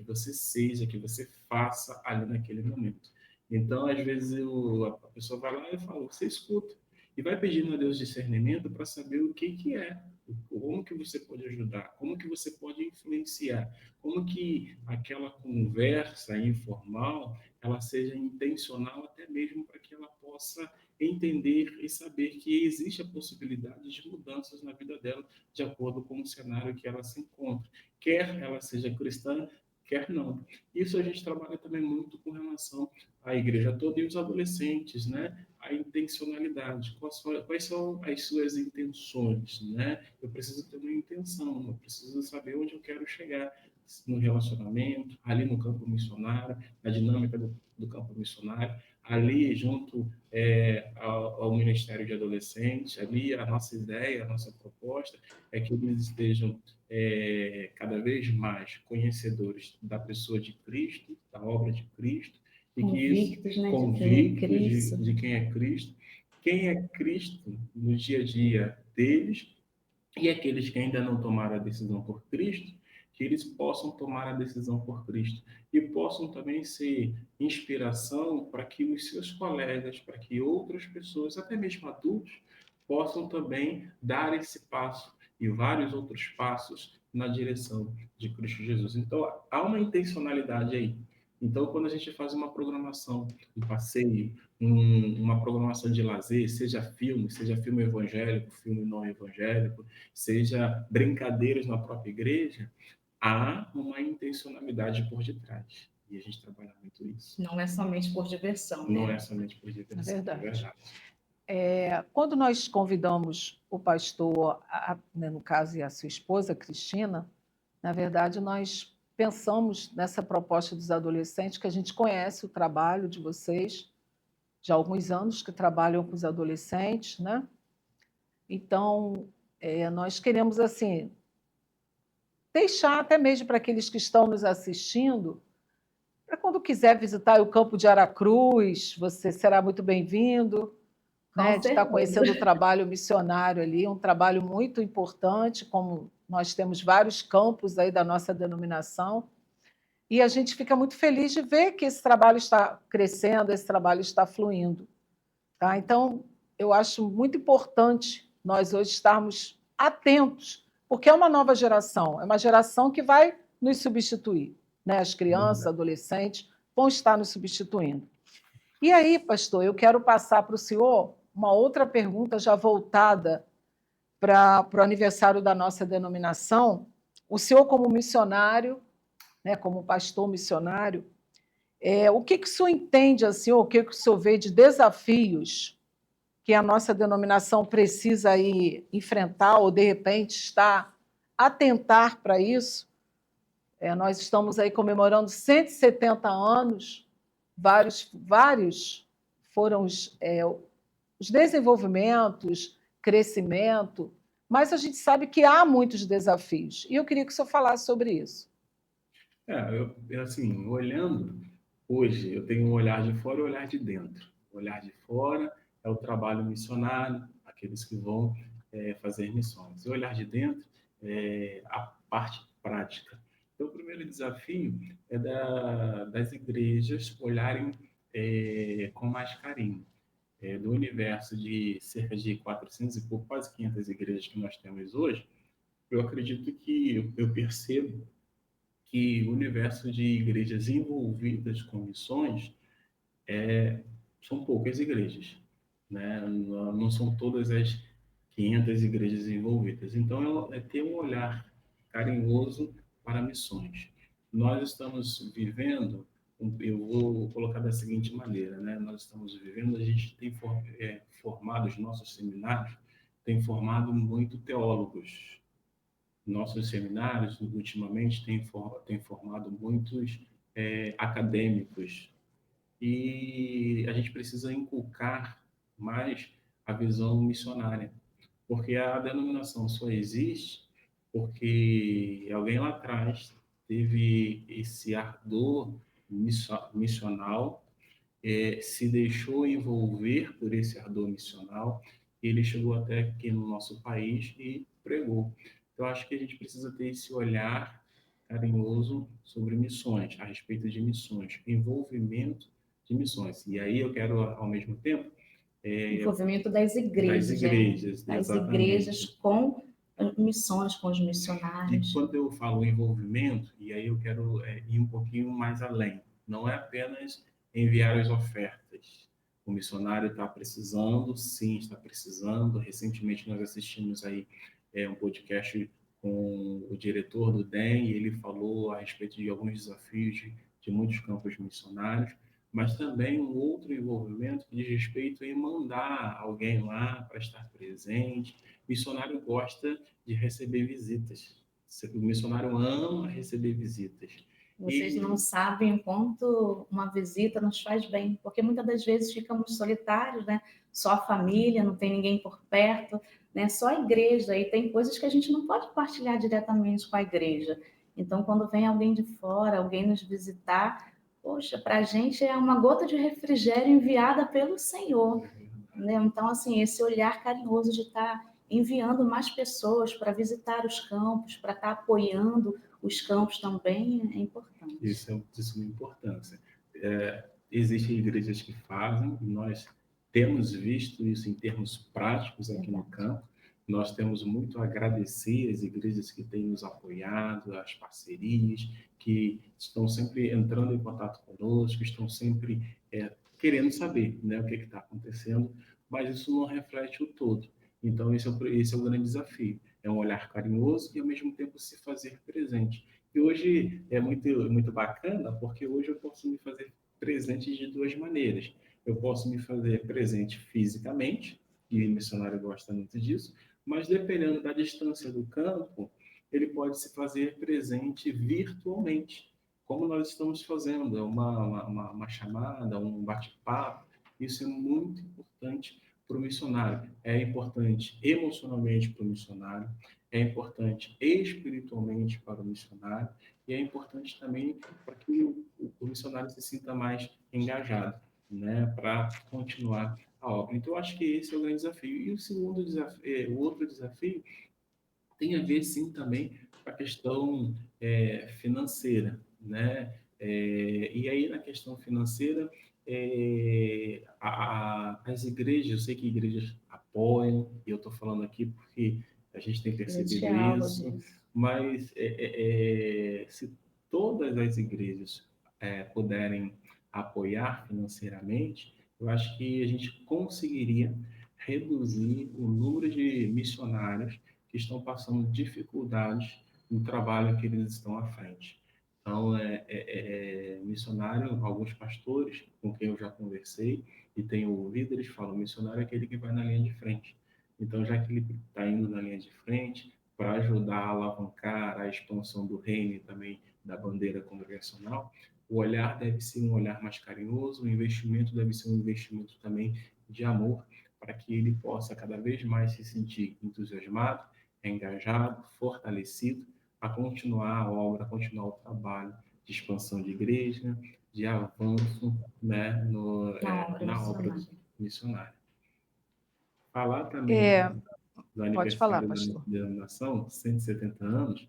você seja, que você faça ali naquele momento. Então, às vezes, a pessoa vai lá e fala, você escuta. E vai pedindo a Deus discernimento para saber o que é, como que você pode ajudar, como que você pode influenciar, como que aquela conversa informal ela seja intencional até mesmo para que ela possa entender e saber que existe a possibilidade de mudanças na vida dela de acordo com o cenário que ela se encontra, quer ela seja cristã, quer não. Isso a gente trabalha também muito com relação à igreja toda e os adolescentes, né? A intencionalidade, quais são as suas intenções, né? Eu preciso ter uma intenção, eu preciso saber onde eu quero chegar no relacionamento, ali no campo missionário, na dinâmica do campo missionário, ali junto ao Ministério de Adolescentes, ali a nossa ideia, a nossa proposta é que eles estejam cada vez mais conhecedores da pessoa de Cristo, da obra de Cristo, e Convictos, né, convictos Cristo. de quem é Cristo no dia a dia deles, e aqueles que ainda não tomaram a decisão por Cristo, que eles possam tomar a decisão por Cristo e possam também ser inspiração para que os seus colegas, para que outras pessoas, até mesmo adultos, possam também dar esse passo e vários outros passos na direção de Cristo Jesus. Então, há uma intencionalidade aí. Então, quando a gente faz uma programação, um passeio, uma programação de lazer, seja filme evangélico, filme não evangélico, seja brincadeiras na própria igreja, há uma intencionalidade por detrás. E a gente trabalha muito isso. Não é somente por diversão, Não né? é somente por diversão, É verdade. É verdade. Quando nós convidamos o pastor, né, no caso, e a sua esposa, Cristina, na verdade, nós pensamos nessa proposta dos adolescentes, que a gente conhece o trabalho de vocês, já há alguns anos que trabalham com os adolescentes, né? Então, nós queremos, assim, deixar até mesmo para aqueles que estão nos assistindo, para quando quiser visitar o campo de Aracruz, você será muito bem-vindo, né, de estar conhecendo o trabalho missionário ali, um trabalho muito importante, como nós temos vários campos aí da nossa denominação, e a gente fica muito feliz de ver que esse trabalho está crescendo, esse trabalho está fluindo. Tá? Então, eu acho muito importante nós hoje estarmos atentos, porque é uma nova geração, é uma geração que vai nos substituir. Né? As crianças, adolescentes vão estar nos substituindo. E aí, pastor, eu quero passar para o senhor uma outra pergunta já voltada para o aniversário da nossa denominação. O senhor, como missionário, né, como pastor missionário, o que o senhor entende, assim, ou o que o senhor vê de desafios que a nossa denominação precisa aí enfrentar ou, de repente, está a atentar para isso? Nós estamos aí comemorando 170 anos, vários foram os desenvolvimentos, crescimento, mas a gente sabe que há muitos desafios. E eu queria que o senhor falasse sobre isso. Assim, olhando, hoje eu tenho um olhar de fora e um olhar de dentro. O olhar de fora é o trabalho missionário, aqueles que vão fazer missões. E o olhar de dentro é a parte prática. Então, o primeiro desafio é das igrejas olharem com mais carinho. Do universo de cerca de 400 e pouco, quase 500 igrejas que nós temos hoje, eu acredito que eu percebo que o universo de igrejas envolvidas com missões são poucas igrejas, né? Não são todas as 500 igrejas envolvidas. Então, é ter um olhar carinhoso para missões. Nós estamos vivendo, eu vou colocar da seguinte maneira, né? Nós estamos vivendo, a gente tem formado, os nossos seminários, tem formado muito teólogos. Nossos seminários, ultimamente, têm formado muitos acadêmicos. E a gente precisa inculcar mais a visão missionária, porque a denominação só existe porque alguém lá atrás teve esse ardor, missional, se deixou envolver por esse ardor missional, e ele chegou até aqui no nosso país e pregou. Então, acho que a gente precisa ter esse olhar carinhoso sobre missões, a respeito de missões, envolvimento de missões. E aí eu quero, ao mesmo tempo, envolvimento das igrejas, das igrejas com missões, com os missionários. E quando eu falo envolvimento, e aí eu quero ir um pouquinho mais além, não é apenas enviar as ofertas. O missionário está precisando, sim, está precisando. Recentemente nós assistimos aí um podcast com o diretor do DEM, e ele falou a respeito de alguns desafios de muitos campos missionários, mas também um outro envolvimento que diz respeito em mandar alguém lá para estar presente. O missionário gosta de receber visitas. O missionário ama receber visitas. Vocês não sabem o quanto uma visita nos faz bem, porque muitas das vezes ficamos solitários, né? Só a família, não tem ninguém por perto, né? Só a igreja, e tem coisas que a gente não pode partilhar diretamente com a igreja. Então, quando vem alguém de fora, alguém nos visitar, poxa, para a gente é uma gota de refrigério enviada pelo Senhor, né? Então, assim, esse olhar carinhoso de estar enviando mais pessoas para visitar os campos, para estar apoiando os campos também é importante. Isso é de suma importância. Existem igrejas que fazem, e nós temos visto isso em termos práticos aqui no campo. Nós temos muito a agradecer às igrejas que têm nos apoiado, as parcerias, que estão sempre entrando em contato conosco, estão sempre querendo saber, né, o que está acontecendo, mas isso não reflete o todo. Então, esse é o grande desafio. É um olhar carinhoso e, ao mesmo tempo, se fazer presente. E hoje é muito bacana, porque hoje eu posso me fazer presente de duas maneiras. Eu posso me fazer presente fisicamente, e o missionário gosta muito disso, mas dependendo da distância do campo, ele pode se fazer presente virtualmente, como nós estamos fazendo, uma chamada, um bate-papo. Isso é muito importante para o missionário. É importante emocionalmente para o missionário, é importante espiritualmente para o missionário, e é importante também para que o missionário se sinta mais engajado, né, para continuar a obra. Então, eu acho que esse é o grande desafio. E o segundo desafio, o outro desafio tem a ver, sim, também com a questão financeira, né? E aí, na questão financeira, as igrejas, eu sei que igrejas apoiam, e eu estou falando aqui porque a gente tem percebido isso, mas se todas as igrejas puderem apoiar financeiramente, eu acho que a gente conseguiria reduzir o número de missionários que estão passando dificuldades no trabalho que eles estão à frente. Então, missionário, alguns pastores com quem eu já conversei e tenho ouvido, eles falam, missionário é aquele que vai na linha de frente. Então, já que ele está indo na linha de frente, para ajudar a alavancar a expansão do reino e também da bandeira congregacional, o olhar deve ser um olhar mais carinhoso, o investimento deve ser um investimento também de amor, para que ele possa cada vez mais se sentir entusiasmado, engajado, fortalecido a continuar a obra, a continuar o trabalho de expansão de igreja, de avanço, né, na obra missionária. Falar também do aniversário da denominação, 170 anos,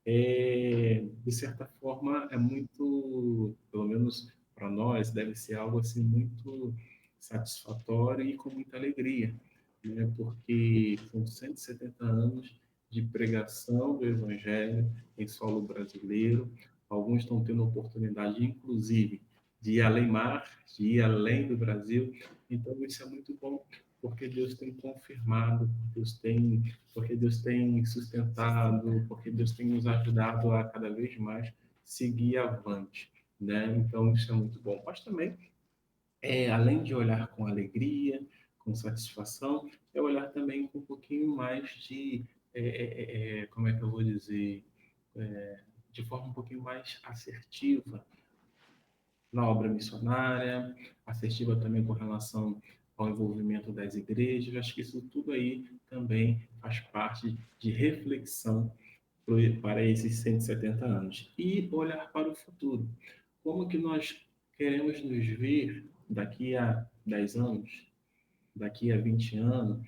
de certa forma, é muito, pelo menos para nós, deve ser algo assim muito satisfatório e com muita alegria, né? Porque são 170 anos de pregação do Evangelho em solo brasileiro. Alguns estão tendo a oportunidade, inclusive, de ir além mar, de ir além do Brasil. Então, isso é muito bom, porque Deus tem confirmado, porque Deus tem sustentado, porque Deus tem nos ajudado a cada vez mais seguir avante, né? Então, isso é muito bom. Mas também, além de olhar com alegria, com satisfação, é olhar também com um pouquinho mais de, como é que eu vou dizer, de forma um pouquinho mais assertiva na obra missionária, assertiva também com relação ao envolvimento das igrejas. Acho que isso tudo aí também faz parte de reflexão para esses 170 anos. E olhar para o futuro. como que nós queremos nos ver daqui a 10 anos, daqui a 20 anos,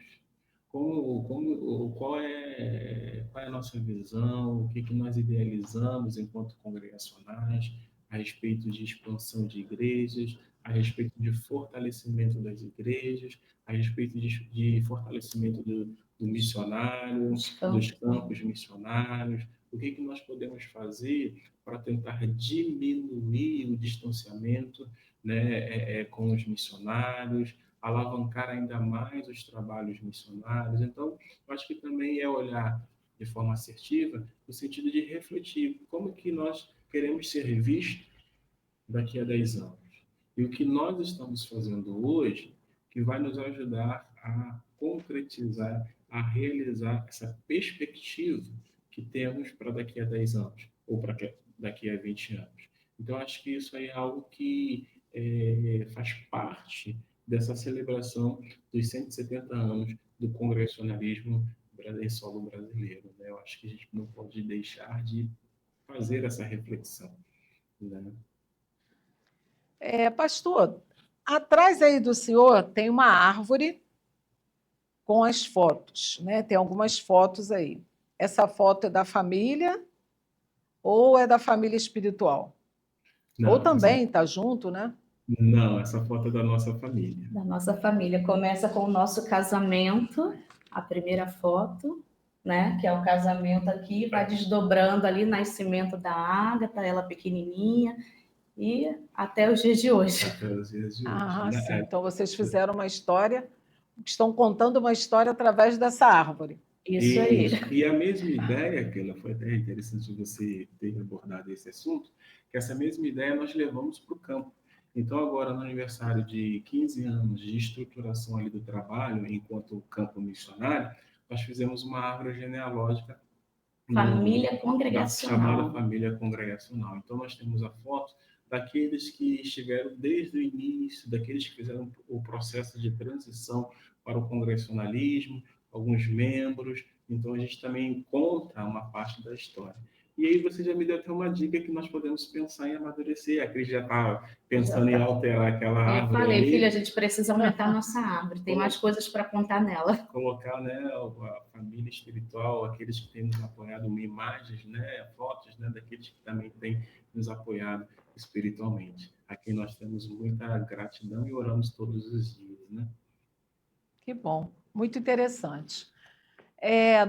qual é a nossa visão, o que que nós idealizamos enquanto congregacionais a respeito de expansão de igrejas, a respeito de fortalecimento das igrejas, a respeito de fortalecimento do missionário, dos campos missionários, o que que nós podemos fazer para tentar diminuir o distanciamento, né, com os missionários, alavancar ainda mais os trabalhos missionários. Então, eu acho que também é olhar de forma assertiva, no sentido de refletir como que nós queremos ser vistos daqui a 10 anos. E o que nós estamos fazendo hoje que vai nos ajudar a concretizar, a realizar essa perspectiva que temos para daqui a 10 anos, ou para daqui a 20 anos. Então, acho que isso aí é algo que faz parte dessa celebração dos 170 anos do congregacionalismo em solo brasileiro, né? Eu acho que a gente não pode deixar de fazer essa reflexão, né? Pastor, atrás aí do senhor tem uma árvore com as fotos, né? Tem algumas fotos aí. Essa foto é da família ou é da família espiritual? Não, Ou também está junto, né? Não, essa foto é da nossa família. Da nossa família. Começa com o nosso casamento, a primeira foto, né? Que é o casamento aqui, vai desdobrando ali, nascimento da Ágata, ela pequenininha, e até os dias de hoje. Até os dias de hoje. Ah, sim. Então vocês fizeram uma história, estão contando uma história através dessa árvore. Isso aí. E a mesma ideia, que ela foi até interessante você ter abordado esse assunto, que essa mesma ideia nós levamos para o campo. Então, agora, no aniversário de 15 anos de estruturação ali do trabalho, enquanto campo missionário, nós fizemos uma árvore genealógica Família da chamada congregacional. família congregacional. Então, nós temos a foto daqueles que estiveram desde o início, daqueles que fizeram o processo de transição para o congregacionalismo, alguns membros. Então, a gente também conta uma parte da história. E aí você já me deu até uma dica que nós podemos pensar em amadurecer. A Cris já está pensando em alterar aquela árvore. Eu falei, ali. filha, a gente precisa aumentar a nossa árvore, tem mais coisas para contar nela. Colocar, né, a família espiritual, aqueles que têm nos apoiado, imagens, né, fotos, né, daqueles que também têm nos apoiado espiritualmente. Aqui nós temos muita gratidão e oramos todos os dias, né? Que bom, muito interessante.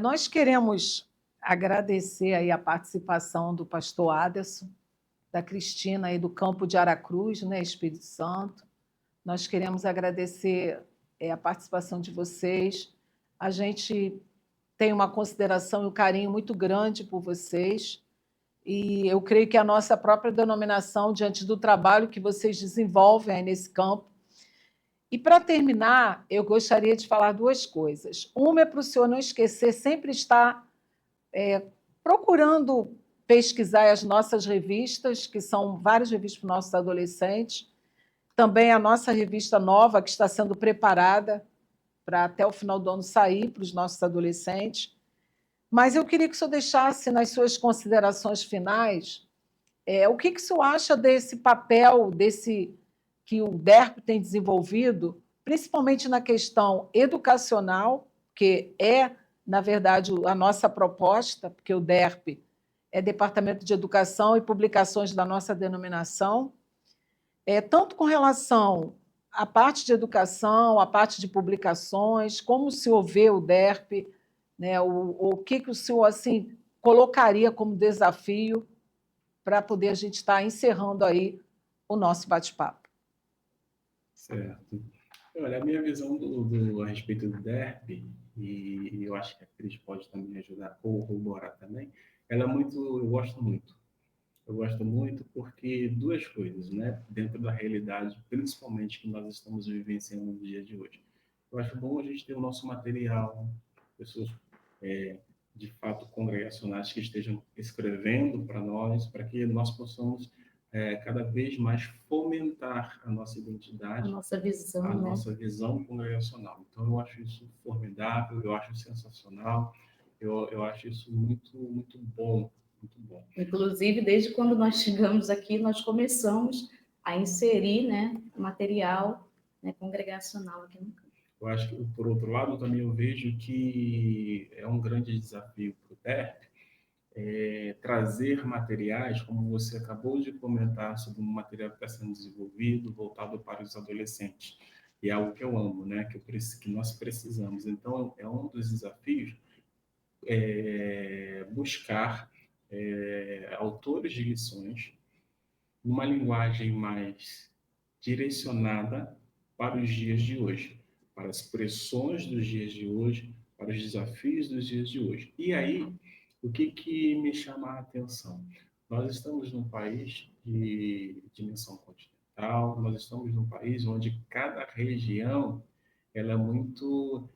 Nós queremos agradecer aí a participação do pastor Aderson, da Cristina aí do campo de Aracruz, né, Espírito Santo. Nós queremos agradecer a participação de vocês. A gente tem uma consideração e um carinho muito grande por vocês. E eu creio que a nossa própria denominação, diante do trabalho que vocês desenvolvem aí nesse campo. E, para terminar, eu gostaria de falar duas coisas. Uma é para o senhor não esquecer, sempre estar procurando pesquisar as nossas revistas, que são várias revistas para os nossos adolescentes. Também a nossa revista nova, que está sendo preparada para até o final do ano sair para os nossos adolescentes. Mas eu queria que o senhor deixasse nas suas considerações finais o que o senhor acha desse papel que o DERP tem desenvolvido, principalmente na questão educacional, que é, na verdade, a nossa proposta, porque o DERP é Departamento de Educação e Publicações da nossa denominação, tanto com relação à parte de educação, à parte de publicações, como o senhor vê o DERP, né, o que o senhor assim, colocaria como desafio para poder a gente estar encerrando aí o nosso bate-papo. Certo. Olha, a minha visão a respeito do DERP, e eu acho que a Cris pode também ajudar a corroborar também, ela é muito, eu gosto muito. Eu gosto muito porque duas coisas, né? Dentro da realidade, principalmente que nós estamos vivenciando no dia de hoje. Eu acho bom a gente ter o nosso material, pessoas de fato congregacionais que estejam escrevendo para nós, para que nós possamos cada vez mais fomentar a nossa identidade, a nossa visão, a né? nossa visão congregacional. Então, eu acho isso formidável, eu acho sensacional, eu acho isso muito, muito bom muito bom. Inclusive, desde quando nós chegamos aqui, nós começamos a inserir, né, material, né, congregacional aqui no campo. Eu acho que, por outro lado, também eu vejo que é um grande desafio para o DERP trazer materiais, como você acabou de comentar, sobre um material que está sendo desenvolvido, voltado para os adolescentes. E é algo que eu amo, né? Que nós precisamos. Então, é um dos desafios buscar autores de lições numa linguagem mais direcionada para os dias de hoje, para as pressões dos dias de hoje, para os desafios dos dias de hoje. E aí, o que me chama a atenção? Nós estamos num país de dimensão continental, nós estamos num país onde cada região ela é muito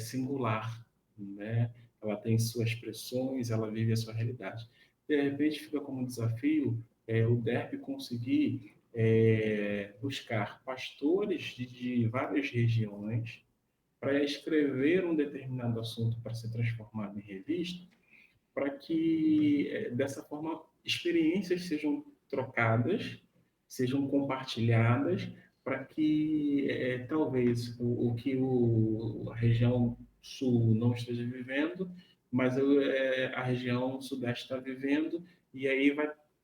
singular, né? Ela tem suas pressões, ela vive a sua realidade. De repente, fica como um desafio o DERP conseguir buscar pastores de várias regiões para escrever um determinado assunto para ser transformado em revista, para que, dessa forma, experiências sejam trocadas, sejam compartilhadas, para que talvez o que a região sul não esteja vivendo, mas a região sudeste está vivendo, e aí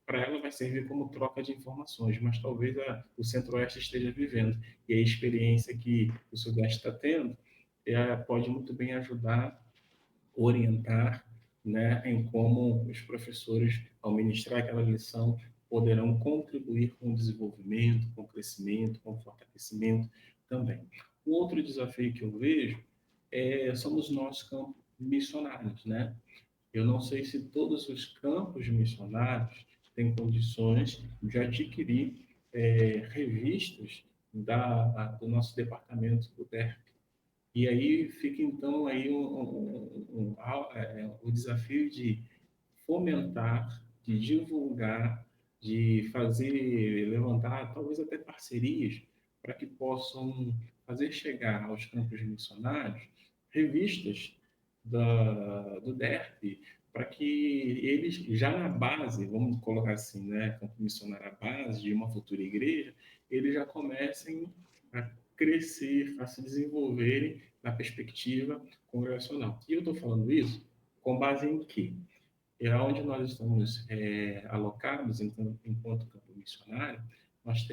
para ela vai servir como troca de informações, mas talvez o centro-oeste esteja vivendo, e a experiência que o sudeste está tendo pode muito bem ajudar, orientar, né, em como os professores, ao ministrar aquela lição, poderão contribuir com o desenvolvimento, com o crescimento, com o fortalecimento também. O outro desafio que eu vejo somos nós, campos missionários, né? Eu não sei se todos os campos missionários têm condições de adquirir revistas do nosso departamento do DERP. E aí fica, então, aí o desafio de fomentar, de divulgar, de fazer, levantar, talvez até parcerias, para que possam fazer chegar aos campos missionários revistas do DERP, para que eles, já na base, vamos colocar assim, né, campo missionário à base de uma futura igreja, eles já comecem a crescer, a se desenvolverem na perspectiva congregacional. E eu estou falando isso com base em quê? Onde nós estamos alocados, então, enquanto campo missionário, nós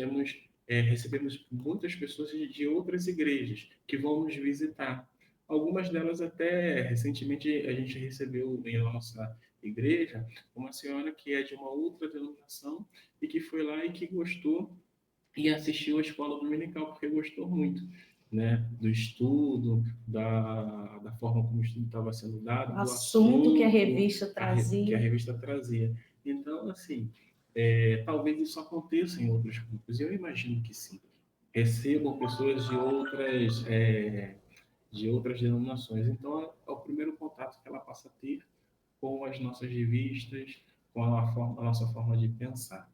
recebemos muitas pessoas de outras igrejas que vão nos visitar. Algumas delas até, recentemente, a gente recebeu em nossa igreja uma senhora que é de uma outra denominação e que foi lá e que gostou e assistiu a escola dominical, porque gostou muito, né, do estudo, da forma como o estudo estava sendo dado, do assunto que a assunto revista trazia. que a revista trazia. Então, assim, talvez isso aconteça em outros grupos, e eu imagino que sim. Recebam pessoas de outras denominações. Então, é o primeiro contato que ela passa a ter com as nossas revistas, com a nossa forma de pensar.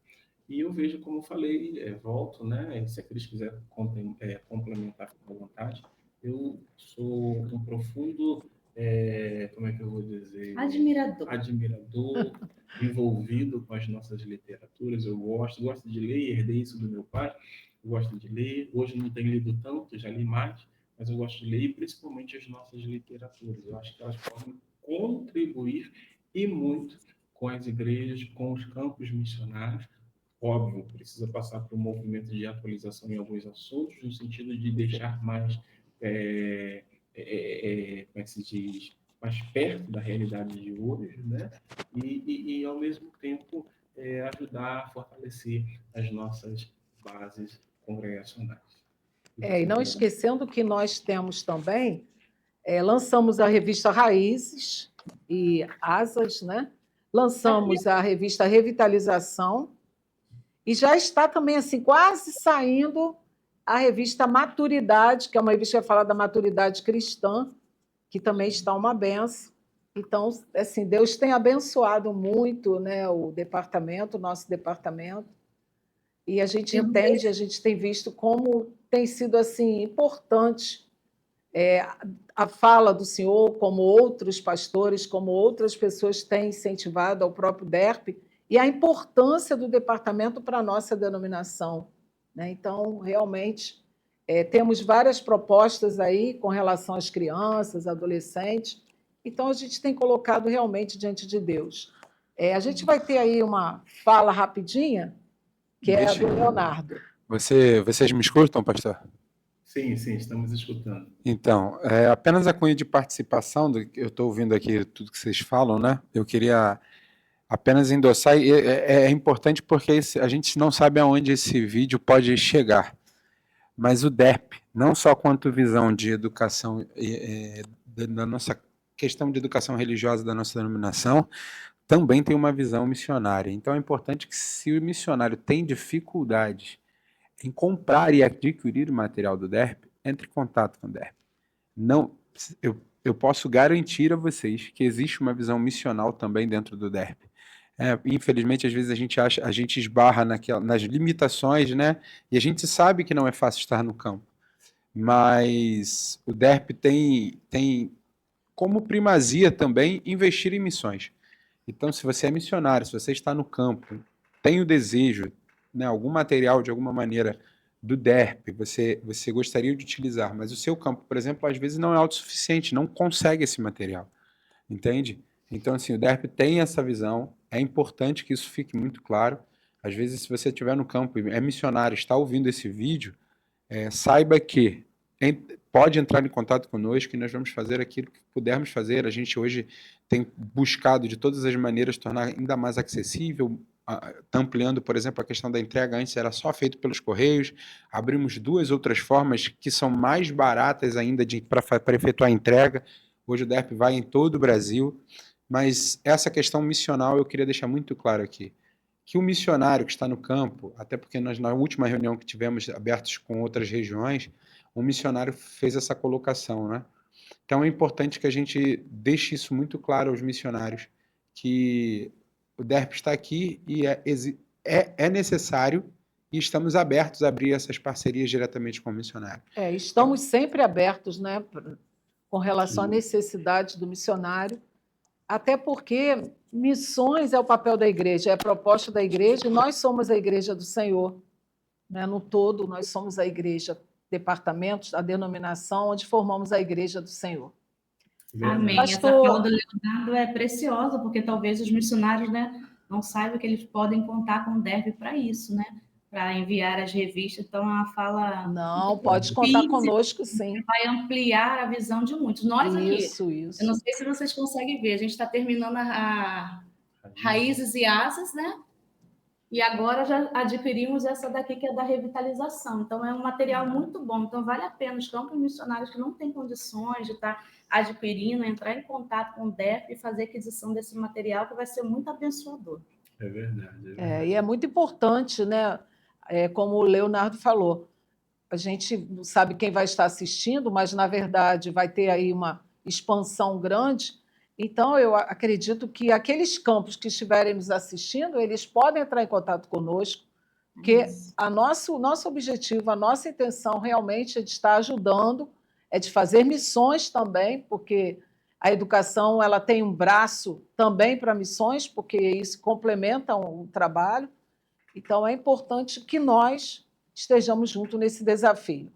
E eu vejo, como eu falei, volto, né? Se a Cris quiser complementar com vontade, eu sou um profundo, como é que eu vou dizer? Admirador, envolvido com as nossas literaturas. Eu gosto de ler, herdei isso do meu pai, eu gosto de ler. Hoje não tenho lido tanto, já li mais, mas eu gosto de ler, principalmente as nossas literaturas. Eu acho que elas podem contribuir e muito com as igrejas, com os campos missionários. Óbvio, precisa passar por um movimento de atualização em alguns assuntos, no sentido de deixar mais, como é que se diz, mais perto da realidade de hoje, né? E ao mesmo tempo, ajudar a fortalecer as nossas bases congregacionais. E não esquecendo que nós temos também, lançamos a revista Raízes e Asas, né? Lançamos a revista Revitalização, e já está também assim quase saindo a revista Maturidade, que é uma revista que vai falar da maturidade cristã, que também está uma benção. Então, assim, Deus tem abençoado muito, né, o nosso departamento, e a gente entende, a gente tem visto como tem sido assim importante a fala do senhor, como outros pastores, como outras pessoas têm incentivado ao próprio DERP, e a importância do departamento para a nossa denominação, né? Então, realmente, temos várias propostas aí com relação às crianças, adolescentes, então a gente tem colocado realmente diante de Deus. A gente vai ter aí uma fala rapidinha, que é a do Leonardo. Vocês me escutam, pastor? Sim, estamos escutando. Então, apenas a cunha de participação, eu estou ouvindo aqui tudo que vocês falam, né? Eu queria apenas endossar, e é importante porque a gente não sabe aonde esse vídeo pode chegar, mas o DERP, não só quanto visão de educação, da nossa questão de educação religiosa da nossa denominação, também tem uma visão missionária. Então é importante que, se o missionário tem dificuldades em comprar e adquirir o material do DERP, entre em contato com o DERP. Não, eu posso garantir a vocês que existe uma visão missional também dentro do DERP. Infelizmente, às vezes a gente esbarra nas limitações, né? E a gente sabe que não é fácil estar no campo. Mas o DERP tem como primazia também investir em missões. Então, se você é missionário, se você está no campo, tem o desejo, né, algum material de alguma maneira do DERP, você gostaria de utilizar, mas o seu campo, por exemplo, às vezes não é autossuficiente, não consegue esse material, entende? Então, assim, o DERP tem essa visão, é importante que isso fique muito claro. Às vezes, se você estiver no campo e é missionário, está ouvindo esse vídeo, saiba que pode entrar em contato conosco e nós vamos fazer aquilo que pudermos fazer. A gente hoje tem buscado de todas as maneiras tornar ainda mais acessível, ampliando, por exemplo, a questão da entrega. Antes era só feito pelos correios, abrimos 2 outras formas que são mais baratas ainda para efetuar a entrega. Hoje o DERP vai em todo o Brasil, mas essa questão missional eu queria deixar muito claro aqui, que o missionário que está no campo, até porque nós, na última reunião que tivemos abertos com outras regiões, um missionário fez essa colocação, né? Então é importante que a gente deixe isso muito claro aos missionários, que o DERP está aqui e é necessário, e estamos abertos a abrir essas parcerias diretamente com o missionário. Estamos sempre abertos, né, com relação à necessidade do missionário, até porque missões é o papel da igreja, é a proposta da igreja, e nós somos a igreja do Senhor, né? No todo, nós somos a igreja, departamentos, a denominação, onde formamos a igreja do Senhor. Amém. Pastor... Essa fala do Leonardo é preciosa, porque talvez os missionários, né, não saibam que eles podem contar com o DERP para isso, né? Para enviar as revistas. Então, é uma fala... Não, pode contar conosco, sim. Vai ampliar a visão de muitos. Nós isso, aqui, isso. Eu não sei se vocês conseguem ver, a gente está terminando a Raízes e Asas, né? E agora já adquirimos essa daqui, que é da revitalização. Então, é um material muito bom. Então, vale a pena os campos missionários que não têm condições de estar adquirindo, entrar em contato com o DERP e fazer aquisição desse material, que vai ser muito abençoador. É verdade. E é muito importante, né? Como o Leonardo falou, a gente não sabe quem vai estar assistindo, mas, na verdade, vai ter aí uma expansão grande. Então, eu acredito que aqueles campos que estiverem nos assistindo, eles podem entrar em contato conosco, porque o nosso objetivo, a nossa intenção realmente é de estar ajudando, é de fazer missões também, porque a educação ela tem um braço também para missões, porque isso complementa o trabalho. Então, é importante que nós estejamos juntos nesse desafio.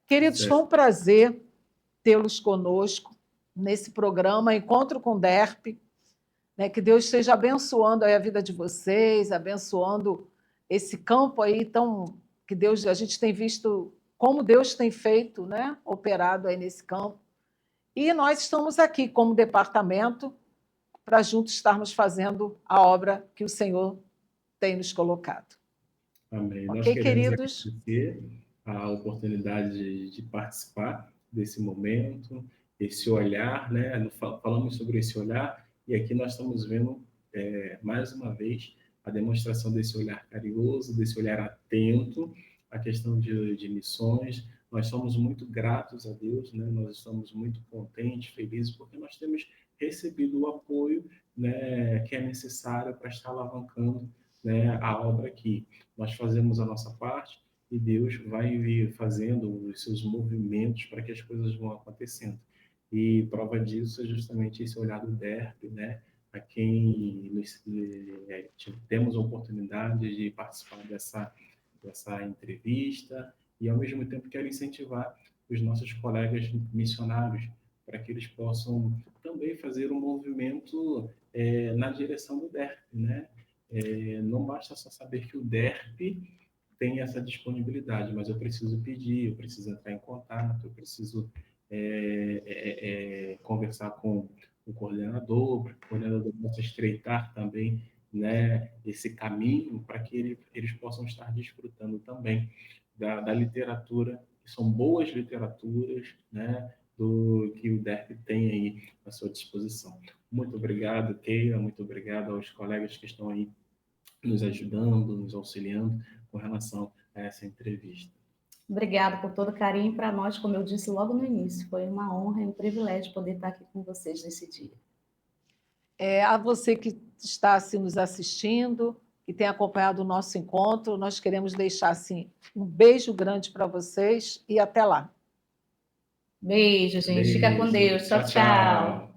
Queridos, foi um prazer tê-los conosco nesse programa Encontro com DERP, né? Que Deus esteja abençoando aí a vida de vocês, abençoando esse campo aí tão que a gente tem visto como Deus tem feito, né? Operado aí nesse campo. E nós estamos aqui como departamento para juntos estarmos fazendo a obra que o Senhor tem nos colocado. Amém. Ok, Nós queremos queridos? agradecer a oportunidade de participar desse momento, esse olhar, né? Falamos sobre esse olhar, e aqui nós estamos vendo, mais uma vez, a demonstração desse olhar carinhoso, desse olhar atento à questão de missões. Nós somos muito gratos a Deus, né? Nós estamos muito contentes, felizes, porque nós temos recebido o apoio, né, que é necessário para estar alavancando, né, a obra aqui. Nós fazemos a nossa parte e Deus vai vir fazendo os seus movimentos para que as coisas vão acontecendo. E prova disso é justamente esse olhar do DERP, né? A quem temos a oportunidade de participar dessa entrevista, e ao mesmo tempo quero incentivar os nossos colegas missionários para que eles possam também fazer um movimento na direção do DERP, né? Não basta só saber que o DERP tem essa disponibilidade, mas eu preciso pedir, eu preciso entrar em contato, eu preciso conversar com o coordenador, para que o coordenador possa estreitar também, né, esse caminho para que eles possam estar desfrutando também da literatura, que são boas literaturas, né, do que o DERP tem aí à sua disposição. Muito obrigado, Keila, muito obrigado aos colegas que estão aí nos ajudando, nos auxiliando com relação a essa entrevista. Obrigada por todo o carinho. Para nós, como eu disse logo no início, foi uma honra e um privilégio poder estar aqui com vocês nesse dia. A você que está assim, nos assistindo, que tem acompanhado o nosso encontro, nós queremos deixar assim, um beijo grande para vocês e até lá. Beijo, gente. Fica com Deus. Tchau, tchau.